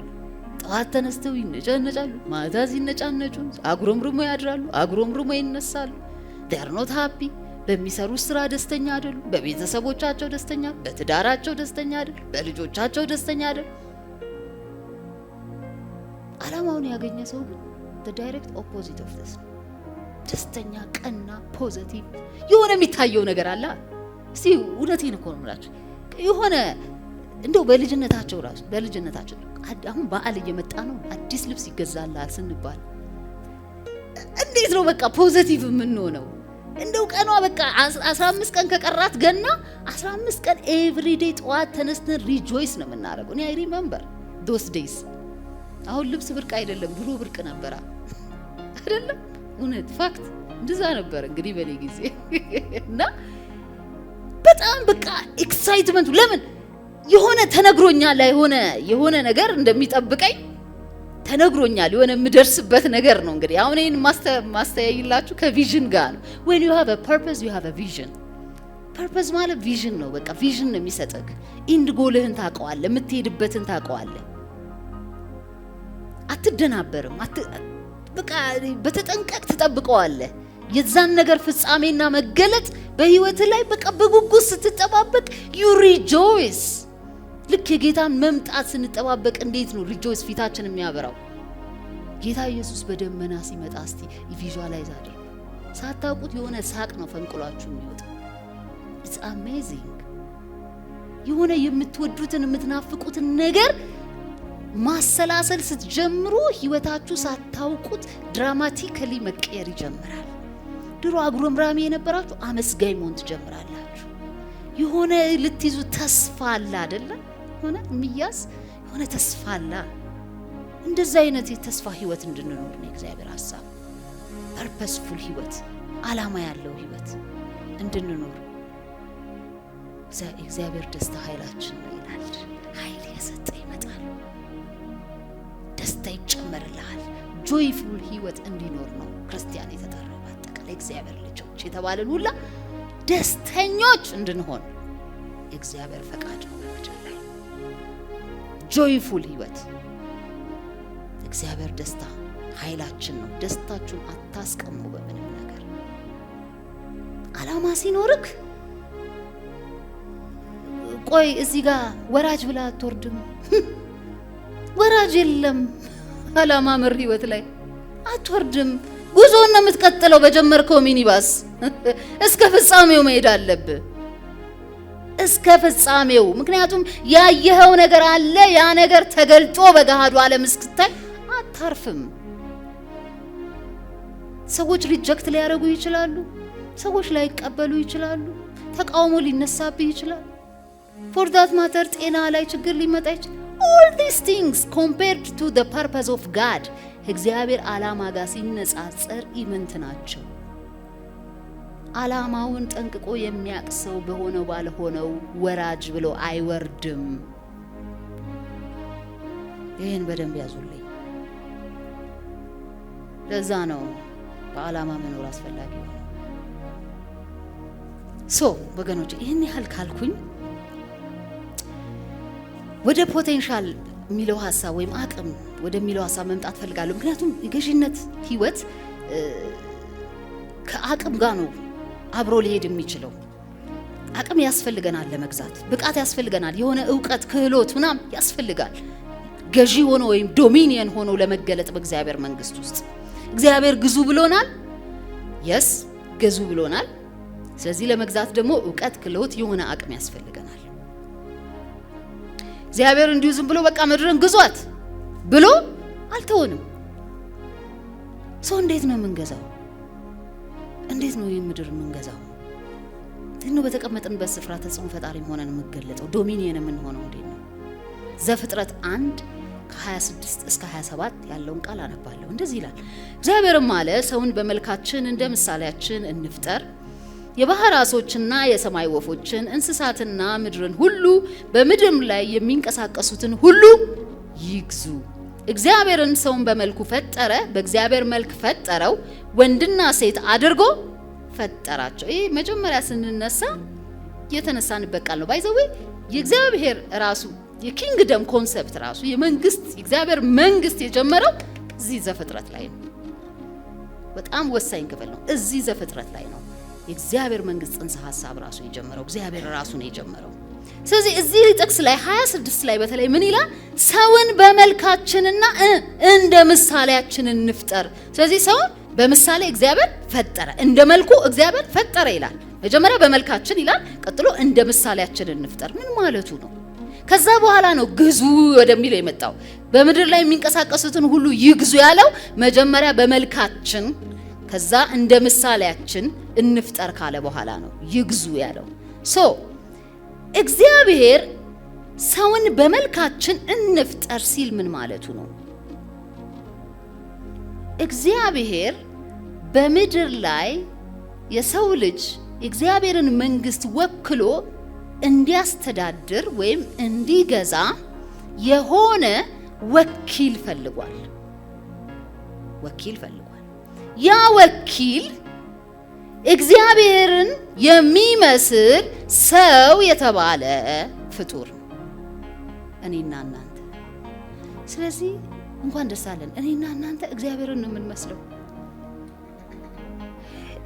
ጠዋት ተነስተው ይነጫነጫሉ፣ ማታ ሲነጫነጩ አጉረምርሞ ያድራሉ፣ አጉረምርሞ ይነሳሉ። they are not happy። በሚሰሩ ስራ ደስተኛ አይደሉ፣ በቤተሰቦቻቸው ደስተኛ፣ በትዳራቸው ደስተኛ አይደሉ፣ በልጆቻቸው ደስተኛ አይደሉ። አላማውን ያገኘ ሰው ግን the direct opposite of this ደስተኛ፣ ቀና፣ ፖዚቲቭ የሆነ የሚታየው ነገር አለ። እስቲ እውነቴን እኮ ነው የምላችሁ። የሆነ እንደው በልጅነታቸው አሁን በዓል እየመጣ ነው አዲስ ልብስ ይገዛልሃል ስንባል እንዴት ነው በቃ ፖዚቲቭ የምንሆነው? እንደው ቀኗ በቃ 15 ቀን ከቀራት ገና 15 ቀን ኤቭሪዴይ ጠዋት ተነስተን ሪጆይስ ነው የምናደርገው። እኔ አይ ሪሜምበር those days። አሁን ልብስ ብርቅ አይደለም፣ ድሮ ብርቅ ነበር አይደለም? እውነት ፋክት እንደዛ ነበር እንግዲህ በኔ ጊዜ እና በጣም በቃ ኤክሳይትመንት ለምን የሆነ ተነግሮኛል፣ የሆነ ነገር እንደሚጠብቀኝ ተነግሮኛል። የሆነ የምደርስበት ነገር ነው። እንግዲህ አሁን እኔን ማስተያይላችሁ ከቪዥን ጋር ነው። when you have a purpose you have a vision። ፐርፐዝ ማለት ቪዥን ነው። በቃ ቪዥን ነው የሚሰጥህ። ኢንድ ጎልህን ታውቀዋለህ፣ የምትሄድበትን ታውቀዋለህ። አትደናበርም። በቃ በተጠንቀቅ ትጠብቀዋለህ። የዛን ነገር ፍጻሜና መገለጥ በህይወት ላይ በቃ በጉጉት ስትጠባበቅ you rejoice። ልክ የጌታን መምጣት ስንጠባበቅ እንዴት ነው ሪጆይስ ፊታችን የሚያበራው? ጌታ ኢየሱስ በደመና ሲመጣ እስቲ ቪዥዋላይዝ አድርጉ። ሳታውቁት የሆነ ሳቅ ነው ፈንቅሏችሁ የሚወጣው። it's amazing። የሆነ የምትወዱትን የምትናፍቁትን ነገር ማሰላሰል ስትጀምሩ ህይወታችሁ ሳታውቁት ድራማቲካሊ መቀየር ይጀምራል። ድሮ አጉረምራሚ የነበራችሁ አመስጋኝ መሆን ትጀምራላችሁ። የሆነ ልትይዙ ተስፋ አለ አይደለ? ሆነ የሚያዝ የሆነ ተስፋ አለ። እንደዛ አይነት የተስፋ ህይወት እንድንኖር ነው እግዚአብሔር ሐሳብ። ፐርፐስፉል ህይወት፣ ዓላማ ያለው ህይወት እንድንኖር እግዚአብሔር ደስታ ኃይላችን ነው ይላል። ኃይል የሰጠ ይመጣል፣ ደስታ ይጨመርልሃል። ጆይፉል ህይወት እንዲኖር ነው ክርስቲያን የተጠራው። በአጠቃላይ እግዚአብሔር ልጆች የተባለን ሁላ ደስተኞች እንድንሆን እግዚአብሔር ፈቃድ ነው። በመጀመሪያ ጆይፉል ህይወት እግዚአብሔር ደስታ ኃይላችን ነው። ደስታችሁን አታስቀሙ በምንም ነገር። ዓላማ ሲኖርክ ቆይ እዚህ ጋር ወራጅ ብላ አትወርድም። ወራጅ የለም። ዓላማ መር ህይወት ላይ አትወርድም። ጉዞን ነው የምትቀጥለው በጀመርከው ሚኒባስ እስከ ፍጻሜው መሄድ አለብህ፣ እስከ ፍጻሜው። ምክንያቱም ያየኸው ነገር አለ። ያ ነገር ተገልጦ በገሃዱ ዓለም እስክታይ አታርፍም። ሰዎች ሪጀክት ሊያደርጉ ይችላሉ። ሰዎች ላይቀበሉ ይችላሉ። ተቃውሞ ሊነሳብህ ይችላል። for that matter ጤና ላይ ችግር ሊመጣ ይችላል። all these things compared to the purpose of God እግዚአብሔር ዓላማ ጋር ሲነጻጸር ኢምንት ናቸው። ዓላማውን ጠንቅቆ የሚያቅሰው በሆነው ባልሆነው ወራጅ ብሎ አይወርድም። ይሄን በደንብ ያዙልኝ። ለዛ ነው በዓላማ መኖር አስፈላጊ ነው። ወገኖች ይሄን ያህል ካልኩኝ ወደ ፖቴንሻል የሚለው ሐሳብ ወይም አቅም ወደሚለው ሐሳብ መምጣት ፈልጋለሁ። ምክንያቱም የገዥነት ህይወት ከአቅም ጋር ነው አብሮ ሊሄድ የሚችለው። አቅም ያስፈልገናል ለመግዛት፣ ብቃት ያስፈልገናል፣ የሆነ ዕውቀት ክህሎት ምናም ያስፈልጋል ገዢ ሆኖ ወይም ዶሚኒየን ሆኖ ለመገለጥ በእግዚአብሔር መንግስት ውስጥ። እግዚአብሔር ግዙ ብሎናል። የስ ገዙ ብሎናል። ስለዚህ ለመግዛት ደግሞ ዕውቀት ክህሎት የሆነ አቅም ያስፈልገናል። እግዚአብሔር እንዲሁ ዝም ብሎ በቃ ምድርን ግዟት ብሎ አልተወንም። እንዴት ነው የምንገዛው? እንዴት ነው የምድር የምንገዛው? እንዴት ነው በተቀመጥንበት ስፍራ ተጽዕኖ ፈጣሪም ሆነን የምንገለጠው ዶሚኒየን የምንሆነው? እንዴት ነው? ዘፍጥረት 1 ከ26 እስከ 27 ያለውን ቃል አነባለሁ። እንደዚህ ይላል። እግዚአብሔርም አለ ሰውን በመልካችን እንደ ምሳሌያችን እንፍጠር፣ የባህር ዓሦችና የሰማይ ወፎችን፣ እንስሳትና ምድርን ሁሉ፣ በምድርም ላይ የሚንቀሳቀሱትን ሁሉ ይግዙ። እግዚአብሔርን ሰውን በመልኩ ፈጠረ፣ በእግዚአብሔር መልክ ፈጠረው፣ ወንድና ሴት አድርጎ ፈጠራቸው። ይሄ መጀመሪያ ስንነሳ የተነሳንበት ቃል ነው። ባይዘዌ የእግዚአብሔር ራሱ የኪንግደም ኮንሰፕት ራሱ የመንግስት የእግዚአብሔር መንግስት የጀመረው እዚህ ዘፍጥረት ላይ ነው። በጣም ወሳኝ ክፍል ነው። እዚህ ዘፍጥረት ላይ ነው የእግዚአብሔር መንግስት ጽንሰ ሐሳብ ራሱ የጀመረው። እግዚአብሔር ራሱ ነው የጀመረው። ስለዚህ እዚህ ጥቅስ ላይ 26 ላይ በተለይ ምን ይላል? ሰውን በመልካችንና እንደ ምሳሌያችን እንፍጠር። ስለዚህ ሰውን በምሳሌ እግዚአብሔር ፈጠረ፣ እንደ መልኩ እግዚአብሔር ፈጠረ ይላል። መጀመሪያ በመልካችን ይላል፣ ቀጥሎ እንደ ምሳሌያችን እንፍጠር። ምን ማለቱ ነው? ከዛ በኋላ ነው ግዙ ወደሚለው የመጣው። በምድር ላይ የሚንቀሳቀሱትን ሁሉ ይግዙ ያለው መጀመሪያ በመልካችን፣ ከዛ እንደ ምሳሌያችን እንፍጠር ካለ በኋላ ነው ይግዙ ያለው። እግዚአብሔር ሰውን በመልካችን እንፍጠር ሲል ምን ማለቱ ነው? እግዚአብሔር በምድር ላይ የሰው ልጅ የእግዚአብሔርን መንግስት ወክሎ እንዲያስተዳድር ወይም እንዲገዛ የሆነ ወኪል ፈልጓል። ያ ወኪል እግዚአብሔርን የሚመስል ሰው የተባለ ፍጡር እኔና እናንተ። ስለዚህ እንኳን ደስ አለን። እኔና እናንተ እግዚአብሔርን ነው የምንመስለው።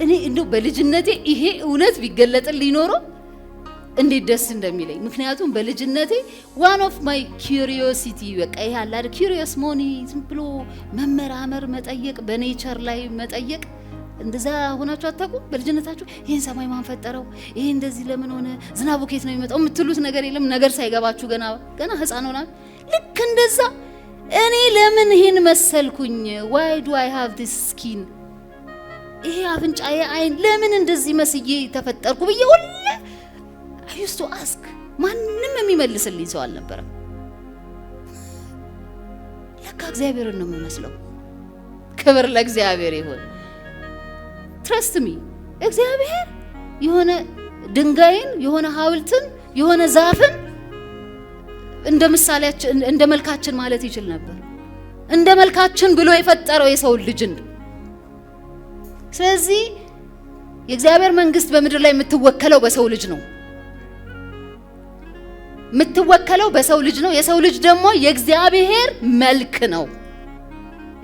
እኔ እንደው በልጅነቴ ይሄ እውነት ቢገለጥልኝ ኖሮ እንዴት ደስ እንደሚለኝ። ምክንያቱም በልጅነቴ one of my curiosity በቃ ይሄ አለ አይደል curious መሆን፣ ዝም ብሎ መመራመር፣ መጠየቅ፣ በኔቸር ላይ መጠየቅ። እንደዛ ሆናችሁ አታውቁም? በልጅነታችሁ ይሄን ሰማይ ማን ፈጠረው? ይሄ እንደዚህ ለምን ሆነ? ዝናቡ ከየት ነው የሚመጣው? የምትሉት ነገር የለም? ነገር ሳይገባችሁ ገና ህፃን ሆናችሁ ልክ እንደዛ እኔ ለምን ይሄን መሰልኩኝ? why do I have this skin? ይሄ አፍንጫዬ አይን ለምን እንደዚህ መስዬ ተፈጠርኩ ብዬ ሁሌ I used to ask። ማንም የሚመልስልኝ ሰው አልነበረም። ለካ እግዚአብሔርን ነው የምመስለው። ክብር ለእግዚአብሔር ይሁን። trust me እግዚአብሔር የሆነ ድንጋይን፣ የሆነ ሐውልትን፣ የሆነ ዛፍን እንደ ምሳሌያችን እንደ መልካችን ማለት ይችል ነበር። እንደ መልካችን ብሎ የፈጠረው የሰው ልጅን። ስለዚህ የእግዚአብሔር መንግስት በምድር ላይ የምትወከለው በሰው ልጅ ነው። የምትወከለው በሰው ልጅ ነው። የሰው ልጅ ደግሞ የእግዚአብሔር መልክ ነው።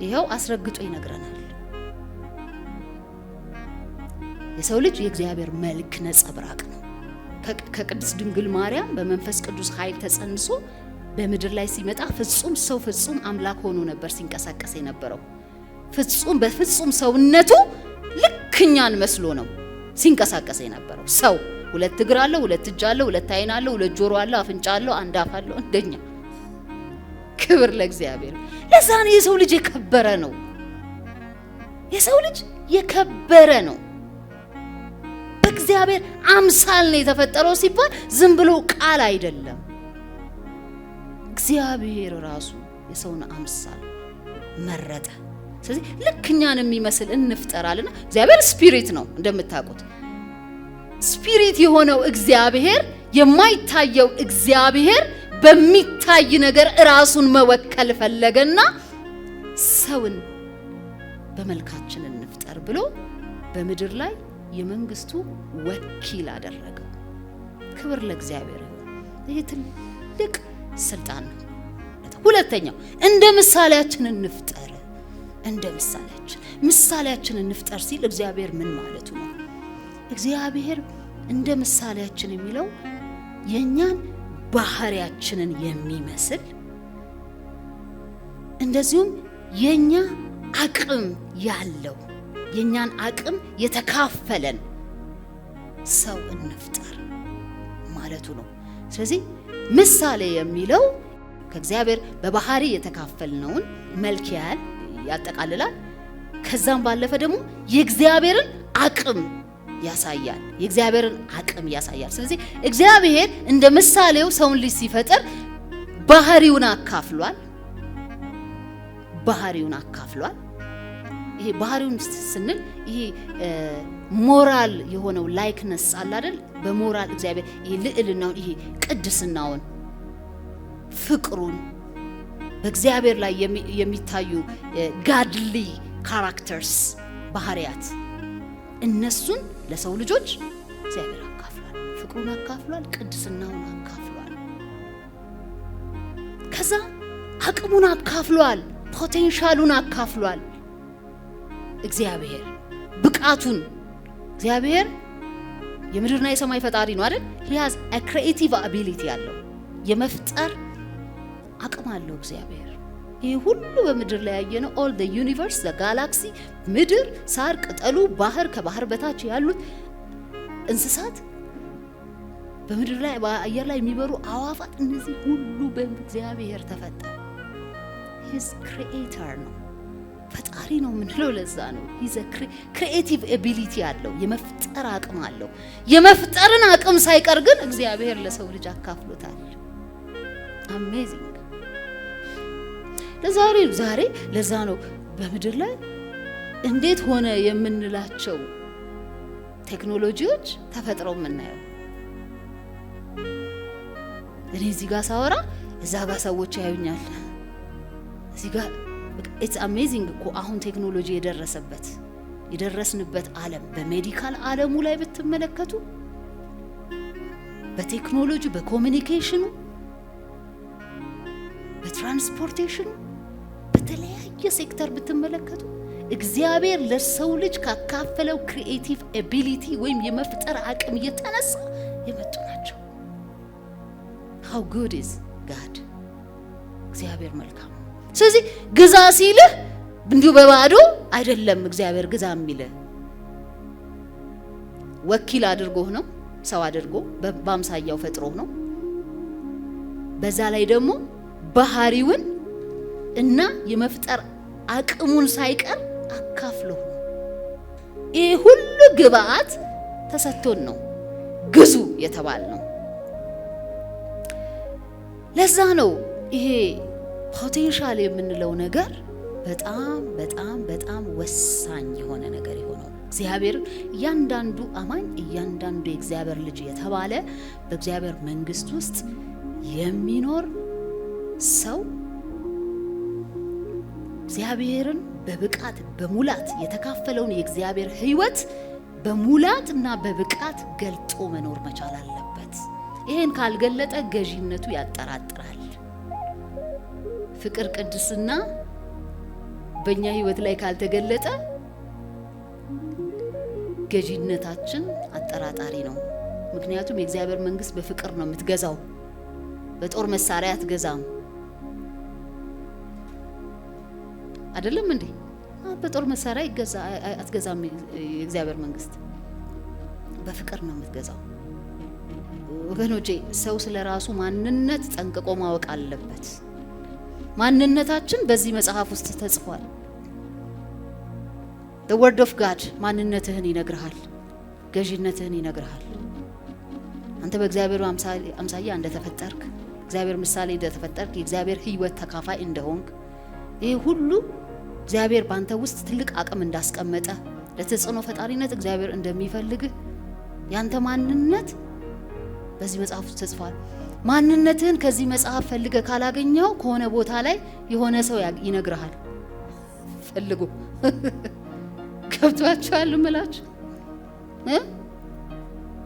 ይሄው አስረግጦ ይነግረናል። የሰው ልጅ የእግዚአብሔር መልክ ነጸብራቅ ነው። ከቅድስት ድንግል ማርያም በመንፈስ ቅዱስ ኃይል ተጸንሶ በምድር ላይ ሲመጣ ፍጹም ሰው ፍጹም አምላክ ሆኖ ነበር ሲንቀሳቀስ የነበረው። ፍጹም በፍጹም ሰውነቱ ልክኛን መስሎ ነው ሲንቀሳቀስ የነበረው። ሰው ሁለት እግር አለው፣ ሁለት እጅ አለው፣ ሁለት አይን አለው፣ ሁለት ጆሮ አለው፣ አፍንጫ አለው፣ አንድ አፍ አለው እንደኛ። ክብር ለእግዚአብሔር። ለዛ ነው የሰው ልጅ የከበረ ነው። የሰው ልጅ የከበረ ነው። በእግዚአብሔር አምሳል ነው የተፈጠረው ሲባል ዝም ብሎ ቃል አይደለም። እግዚአብሔር ራሱ የሰውን አምሳል መረጠ። ስለዚህ ልክኛን የሚመስል እንፍጠራልና እግዚአብሔር ስፒሪት ነው እንደምታውቁት። ስፒሪት የሆነው እግዚአብሔር የማይታየው እግዚአብሔር በሚታይ ነገር ራሱን መወከል ፈለገና ሰውን በመልካችን እንፍጠር ብሎ በምድር ላይ የመንግስቱ ወኪል አደረገው። ክብር ለእግዚአብሔር። ይሄ ትልቅ ስልጣን ነው። ሁለተኛው እንደ ምሳሌያችን እንፍጠር። እንደ ምሳሌያችን እንፍጠር ሲል እግዚአብሔር ምን ማለቱ ነው? እግዚአብሔር እንደ ምሳሌያችን የሚለው የኛን ባህሪያችንን የሚመስል እንደዚሁም የኛ አቅም ያለው የኛን አቅም የተካፈለን ሰው እንፍጠር ማለቱ ነው። ስለዚህ ምሳሌ የሚለው ከእግዚአብሔር በባህሪ የተካፈልነውን መልክ ያጠቃልላል። ከዛም ባለፈ ደግሞ የእግዚአብሔርን አቅም ያሳያል። ስለዚህ እግዚአብሔር እንደ ምሳሌው ሰውን ልጅ ሲፈጥር ባህሪውን አካፍሏል። ይሄ ባህሪውን ስንል ይሄ ሞራል የሆነው ላይክነስ አለ አይደል? በሞራል እግዚአብሔር ይሄ ልዕልናውን፣ ይሄ ቅድስናውን፣ ፍቅሩን በእግዚአብሔር ላይ የሚታዩ ጋድሊ ካራክተርስ ባህሪያት እነሱን ለሰው ልጆች እግዚአብሔር አካፍሏል። ፍቅሩን አካፍሏል፣ ቅድስናውን አካፍሏል። ከዛ አቅሙን አካፍሏል፣ ፖቴንሻሉን አካፍሏል። እግዚአብሔር ብቃቱን እግዚአብሔር የምድርና የሰማይ ፈጣሪ ነው አይደል? he has a creative ability ያለው የመፍጠር አቅም አለው እግዚአብሔር። ይሄ ሁሉ በምድር ላይ ያየነው all the universe the galaxy ምድር፣ ሳር፣ ቅጠሉ፣ ባህር፣ ከባህር በታች ያሉት እንስሳት፣ በምድር ላይ በአየር ላይ የሚበሩ አዋፋት፣ እነዚህ ሁሉ በእግዚአብሔር ተፈጠሩ። he is creator ነው፣ ፈጣሪ ነው የምንለው ለዛ ነው። he's a creative ability ያለው የመፍጠር አቅም አለው። የመፍጠርን አቅም ሳይቀር ግን እግዚአብሔር ለሰው ልጅ አካፍሎታል። አሜዚንግ። ዛሬ ለዛ ነው በምድር ላይ እንዴት ሆነ የምንላቸው ቴክኖሎጂዎች ተፈጥረው የምናየው። እኔ እዚህ ጋር ሳወራ እዛ ጋር ሰዎች ያዩኛል። እዚህ ጋር it's amazing እኮ አሁን ቴክኖሎጂ የደረስንበት ዓለም በሜዲካል ዓለሙ ላይ ብትመለከቱ፣ በቴክኖሎጂ በኮሙኒኬሽኑ፣ በትራንስፖርቴሽኑ፣ በተለያየ ሴክተር ብትመለከቱ እግዚአብሔር ለሰው ልጅ ካካፈለው ክሪኤቲቭ ኤቢሊቲ ወይም የመፍጠር አቅም የተነሳ የመጡ ናቸው። how good is God እግዚአብሔር መልካም። ስለዚህ ግዛ ሲልህ እንዲሁ በባዶ አይደለም እግዚአብሔር ግዛ የሚልህ ወኪል አድርጎህ ነው፣ ሰው አድርጎ በአምሳያው ፈጥሮህ ነው። በዛ ላይ ደግሞ ባህሪውን እና የመፍጠር አቅሙን ሳይቀር አካፍለው ነው። ይሄ ሁሉ ግብአት ተሰጥቶን ነው ግዙ የተባልነው። ለዛ ነው ይሄ ፖቴንሻል የምንለው ነገር በጣም በጣም በጣም ወሳኝ የሆነ ነገር የሆነው። እግዚአብሔር እያንዳንዱ አማኝ እያንዳንዱ የእግዚአብሔር ልጅ የተባለ በእግዚአብሔር መንግስት ውስጥ የሚኖር ሰው እግዚአብሔርን በብቃት በሙላት የተካፈለውን የእግዚአብሔር ሕይወት በሙላትና በብቃት ገልጦ መኖር መቻል አለበት። ይሄን ካልገለጠ ገዢነቱ ያጠራጥራል። ፍቅር፣ ቅድስና በእኛ ሕይወት ላይ ካልተገለጠ ገዢነታችን አጠራጣሪ ነው። ምክንያቱም የእግዚአብሔር መንግስት በፍቅር ነው የምትገዛው፣ በጦር መሳሪያ አትገዛም። አይደለም እንዴ? በጦር መሳሪያ አትገዛም። የእግዚአብሔር መንግስት በፍቅር ነው የምትገዛው። ወገኖቼ ሰው ስለራሱ ማንነት ጠንቅቆ ማወቅ አለበት። ማንነታችን በዚህ መጽሐፍ ውስጥ ተጽፏል። the word of God ማንነትህን ይነግርሃል፣ ገዢነትህን ይነግርሃል። አንተ በእግዚአብሔር አምሳያ እንደተፈጠርክ፣ እግዚአብሔር ምሳሌ እንደተፈጠርክ፣ የእግዚአብሔር ሕይወት ተካፋይ እንደሆንክ፣ ይሄ ሁሉ እግዚአብሔር ባንተ ውስጥ ትልቅ አቅም እንዳስቀመጠ፣ ለተጽዕኖ ፈጣሪነት እግዚአብሔር እንደሚፈልግህ ያንተ ማንነት በዚህ መጽሐፍ ውስጥ ተጽፏል። ማንነትህን ከዚህ መጽሐፍ ፈልገ ካላገኘው ከሆነ ቦታ ላይ የሆነ ሰው ይነግርሃል። ፈልጉ ገብቷችኋል እምላችሁ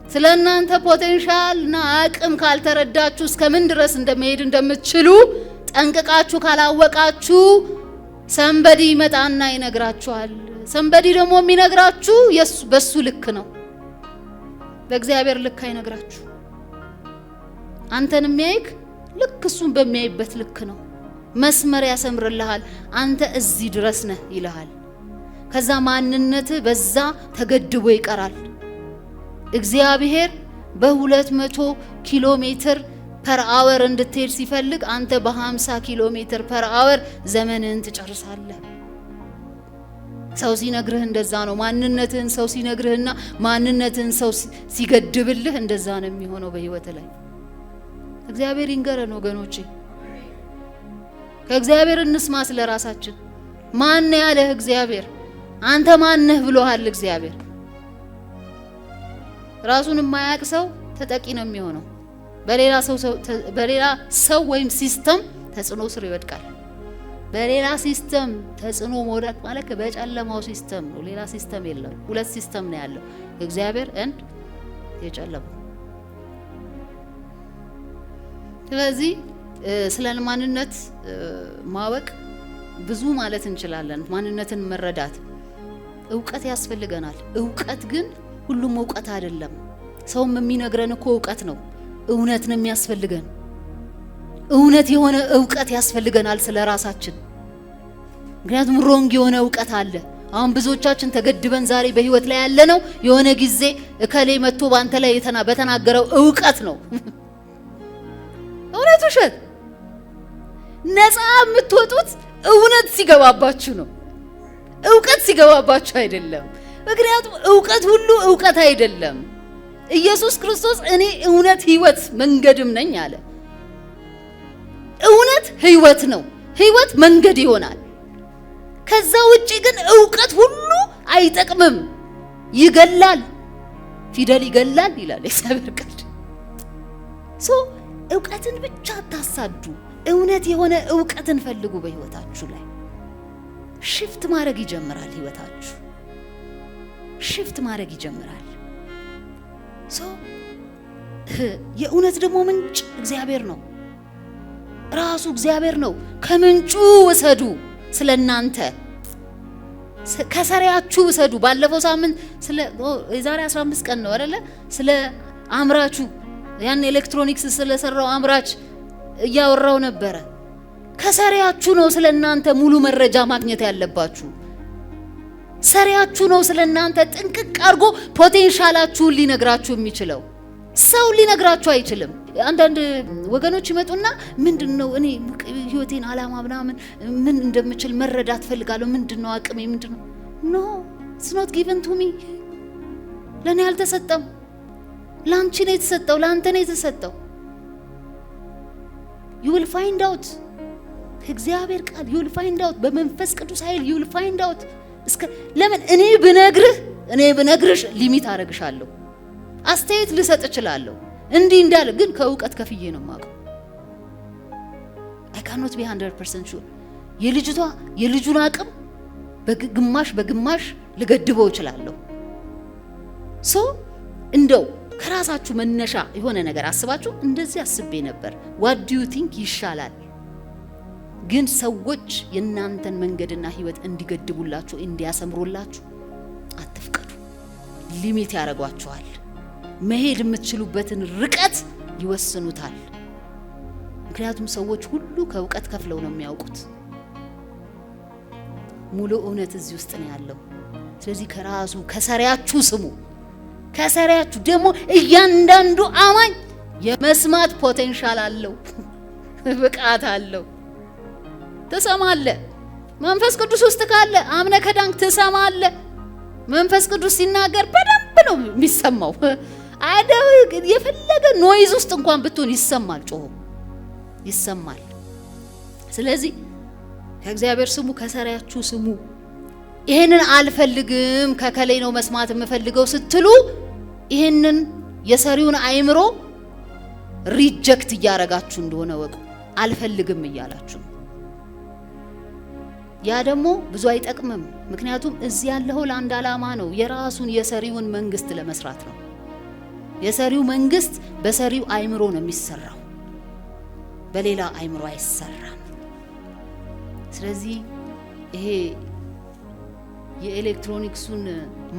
ስለ እናንተ ፖቴንሻልና አቅም ካልተረዳችሁ እስከምን ድረስ እንደመሄድ እንደምትችሉ ጠንቅቃችሁ ካላወቃችሁ ሰንበዲ ይመጣና ይነግራችኋል። ሰንበዲ ደግሞ የሚነግራችሁ በሱ ልክ ነው፣ በእግዚአብሔር ልክ አይነግራችሁ። አንተን የሚያይክ ልክ እሱን በሚያይበት ልክ ነው። መስመር ያሰምርልሃል። አንተ እዚህ ድረስ ነህ ይልሃል። ከዛ ማንነት በዛ ተገድቦ ይቀራል። እግዚአብሔር በ200 ኪሎ ሜትር ፐር አወር እንድትሄድ ሲፈልግ አንተ በ50 ኪሎ ሜትር ፐር አወር ዘመንህን ትጨርሳለህ። ሰው ሲነግርህ እንደዛ ነው። ማንነትህን ሰው ሲነግርህና ማንነትህን ሰው ሲገድብልህ እንደዛ ነው የሚሆነው በህይወት ላይ። እግዚአብሔር ይንገረን ወገኖቼ፣ ከእግዚአብሔር እንስማ ስለራሳችን። ማን ያለህ እግዚአብሔር? አንተ ማነህ ብሎሃል እግዚአብሔር? ራሱን የማያውቅ ሰው ተጠቂ ነው የሚሆነው። በሌላ ሰው ወይም ሲስተም ተጽዕኖ ስር ይወድቃል። በሌላ ሲስተም ተጽዕኖ መውደቅ ማለት በጨለማው ሲስተም ነው። ሌላ ሲስተም የለም። ሁለት ሲስተም ነው ያለው፣ እግዚአብሔር and የጨለማው። ስለዚህ ስለ ማንነት ማወቅ ብዙ ማለት እንችላለን። ማንነትን መረዳት እውቀት ያስፈልገናል። እውቀት ግን ሁሉም እውቀት አይደለም። ሰውም የሚነግረን እኮ እውቀት ነው። እውነት ነው የሚያስፈልገን። እውነት የሆነ እውቀት ያስፈልገናል ስለ ራሳችን። ምክንያቱም ሮንግ የሆነ እውቀት አለ። አሁን ብዙዎቻችን ተገድበን ዛሬ በህይወት ላይ ያለ ነው የሆነ ጊዜ እከሌ መጥቶ ባንተ ላይ በተናገረው እውቀት ነው። እውነት ውሸት ነፃ የምትወጡት እውነት ሲገባባችሁ ነው። እውቀት ሲገባባችሁ አይደለም። ምክንያቱም እውቀት ሁሉ እውቀት አይደለም። ኢየሱስ ክርስቶስ እኔ እውነት ህይወት መንገድም ነኝ አለ። እውነት ህይወት ነው። ህይወት መንገድ ይሆናል። ከዛ ውጪ ግን እውቀት ሁሉ አይጠቅምም፣ ይገላል። ፊደል ይገላል ይላል እግዚአብሔር ቃል። እውቀትን ብቻ አታሳዱ። እውነት የሆነ እውቀትን ፈልጉ። በህይወታችሁ ላይ ሽፍት ማድረግ ይጀምራል። ህይወታችሁ ሽፍት ማድረግ ይጀምራል። የእውነት ደግሞ ምንጭ እግዚአብሔር ነው። ራሱ እግዚአብሔር ነው። ከምንጩ ወሰዱ። ስለናንተ ከሰሪያችሁ ውሰዱ። ባለፈው ሳምንት ስለ የዛሬ 15 ቀን ነው አይደለ? ስለ አምራቹ ያን ኤሌክትሮኒክስ ስለሰራው አምራች እያወራው ነበረ። ከሰሪያችሁ ነው ስለናንተ ሙሉ መረጃ ማግኘት ያለባችሁ። ሰሪያችሁ ነው ስለናንተ ጥንቅቅ አድርጎ ፖቴንሻላችሁን ሊነግራችሁ የሚችለው። ሰው ሊነግራችሁ አይችልም። አንዳንድ ወገኖች ይመጡና ምንድነው እኔ ህይወቴን አላማ ምናምን ምን እንደምችል መረዳት ፈልጋለሁ፣ ምንድነው አቅሜ ምንድነው? ኖ it's not given to me። ለኔ አልተሰጠም። ላንቺ ነው የተሰጠው፣ ላንተ ነው የተሰጠው። you will find out እግዚአብሔር ቃል you will find out በመንፈስ ቅዱስ ኃይል you will find out። ለምን እኔ ብነግርሽ ሊሚት አረግሻለሁ፣ አስተያየት ልሰጥ እችላለሁ እንዲህ እንዳለ፣ ግን ከእውቀት ከፍዬ ነው የማውቀው። I cannot be 100% sure። የልጁን አቅም በግማሽ ልገድበው እችላለሁ። ሶ እንደው ከራሳችሁ መነሻ የሆነ ነገር አስባችሁ እንደዚህ አስቤ ነበር what do you think ይሻላል? ግን ሰዎች የናንተን መንገድና ህይወት እንዲገድቡላችሁ እንዲያሰምሩላችሁ አትፍቀዱ። ሊሚት ያረጋችኋል። መሄድ የምትችሉበትን ርቀት ይወስኑታል። ምክንያቱም ሰዎች ሁሉ ከእውቀት ከፍለው ነው የሚያውቁት። ሙሉ እውነት እዚህ ውስጥ ነው ያለው። ስለዚህ ከሰሪያችሁ ስሙ። ከሰሪያችሁ ደግሞ እያንዳንዱ አማኝ የመስማት ፖቴንሻል አለው፣ ብቃት አለው። ትሰማለህ። መንፈስ ቅዱስ ውስጥ ካለ አምነ ከዳንክ ትሰማለህ። መንፈስ ቅዱስ ሲናገር በደንብ ነው የሚሰማው። አደው የፈለገ ኖይዝ ውስጥ እንኳን ብትሆን ይሰማል፣ ጮሆ ይሰማል። ስለዚህ ከእግዚአብሔር ስሙ፣ ከሰሪያችሁ ስሙ። ይሄንን አልፈልግም ከከላይ ነው መስማት የምፈልገው ስትሉ ይሄንን የሰሪውን አይምሮ ሪጀክት እያረጋችሁ እንደሆነ ወቁ። አልፈልግም እያላችሁ ያ ደግሞ ብዙ አይጠቅምም። ምክንያቱም እዚህ ያለው ለአንድ ዓላማ ነው፣ የራሱን የሰሪውን መንግስት ለመስራት ነው። የሰሪው መንግስት በሰሪው አይምሮ ነው የሚሰራው፣ በሌላ አይምሮ አይሰራም። ስለዚህ ይሄ የኤሌክትሮኒክሱን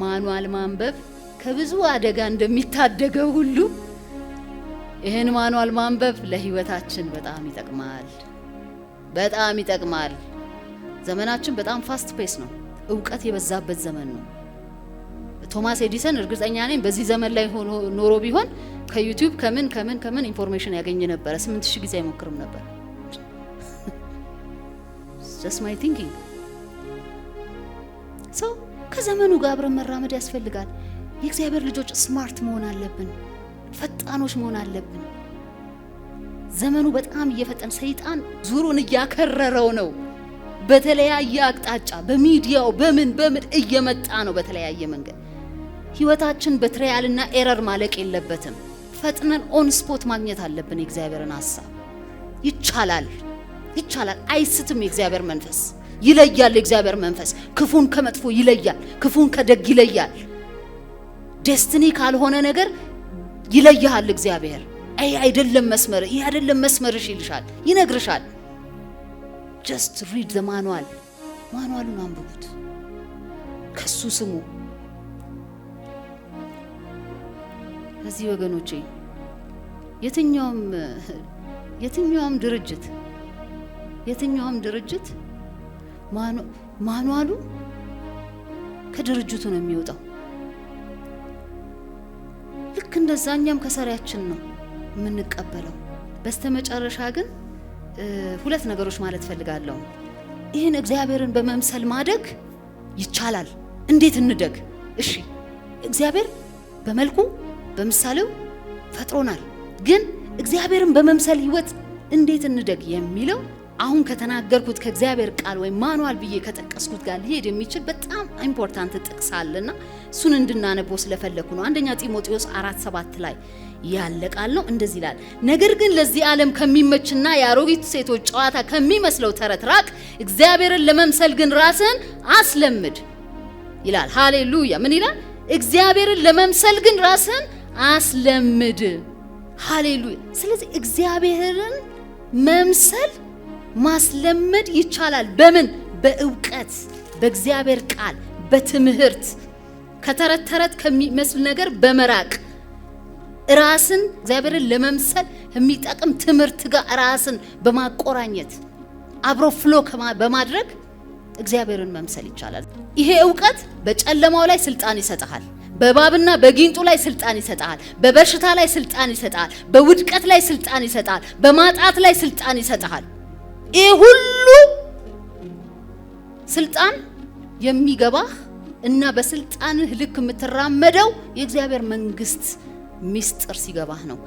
ማኑዋል ማንበብ ከብዙ አደጋ እንደሚታደገው ሁሉ ይሄን ማኑዋል ማንበብ ለህይወታችን በጣም ይጠቅማል። ዘመናችን በጣም ፋስት ፔስ ነው፣ እውቀት የበዛበት ዘመን ነው። ቶማስ ኤዲሰን እርግጠኛ ነኝ በዚህ ዘመን ላይ ኖሮ ቢሆን ከዩቲዩብ ከምን ኢንፎርሜሽን ያገኝ ነበር። 8000 ጊዜ አይሞክርም ነበር። just my thinking። ከዘመኑ ጋር አብረን መራመድ ያስፈልጋል። የእግዚአብሔር ልጆች ስማርት መሆን አለብን፣ ፈጣኖች መሆን አለብን። ዘመኑ በጣም እየፈጠነ ሰይጣን ዙሩን እያከረረው ነው። በተለያየ አቅጣጫ በሚዲያው በምን እየመጣ ነው በተለያየ መንገድ። ህይወታችን በትራያልና ኤረር ማለቅ የለበትም። ፈጥነን ኦን ስፖት ማግኘት አለብን የእግዚአብሔርን ሐሳብ። ይቻላል። አይስትም። የእግዚአብሔር መንፈስ ይለያል። የእግዚአብሔር መንፈስ ክፉን ከመጥፎ ይለያል፣ ክፉን ከደግ ይለያል። ዴስቲኒ ካልሆነ ነገር ይለያል እግዚአብሔር። አይደለም መስመር፣ ይሄ አይደለም መስመርሽ ይልሻል፣ ይነግርሻል። just read the manual። ማኑዋሉን አንብቡት፣ ከሱ ስሙ። እዚህ ወገኖቼ የትኛውም ድርጅት ማኑዋሉ ከድርጅቱ ነው የሚወጣው። ልክ እንደዛኛም ከሰሪያችን ነው የምንቀበለው። በስተመጨረሻ ግን ሁለት ነገሮች ማለት ፈልጋለሁ። ይህን እግዚአብሔርን በመምሰል ማደግ ይቻላል። እንዴት እንደግ? እሺ እግዚአብሔር በመልኩ በምሳሌው ፈጥሮናል። ግን እግዚአብሔርን በመምሰል ህይወት እንዴት እንደግ የሚለው አሁን ከተናገርኩት ከእግዚአብሔር ቃል ወይ ማኑዋል ብዬ ከጠቀስኩት ጋር ሊሄድ የሚችል በጣም ኢምፖርታንት ጥቅስ አለና እሱን እንድናነበው ስለፈለኩ ነው። አንደኛ ጢሞቴዎስ 4:7 ላይ ያለ ቃል ነው። እንደዚህ ይላል፣ ነገር ግን ለዚህ ዓለም ከሚመችና የአሮጊት ሴቶች ጨዋታ ከሚመስለው ተረት ራቅ፣ እግዚአብሔርን ለመምሰል ግን ራስን አስለምድ ይላል። ሃሌሉያ! ምን ይላል? እግዚአብሔርን ለመምሰል ግን ራስን አስለምድ። ሃሌሉያ! ስለዚህ እግዚአብሔርን መምሰል ማስለመድ ይቻላል። በምን? በእውቀት በእግዚአብሔር ቃል በትምህርት ከተረት ተረት ከሚመስል ነገር በመራቅ ራስን እግዚአብሔርን ለመምሰል የሚጠቅም ትምህርት ጋር ራስን በማቆራኘት አብሮ ፍሎ በማድረግ እግዚአብሔርን መምሰል ይቻላል። ይሄ ዕውቀት በጨለማው ላይ ስልጣን ይሰጣል። በባብና በጊንጡ ላይ ስልጣን ይሰጣል። በበሽታ ላይ ስልጣን ይሰጣል። በውድቀት ላይ ስልጣን ይሰጣል። በማጣት ላይ ስልጣን ይሰጣል። ይሄ ሁሉ ስልጣን የሚገባህ እና በስልጣንህ ልክ የምትራመደው የእግዚአብሔር መንግስት ሚስጥር ሲገባህ ነው።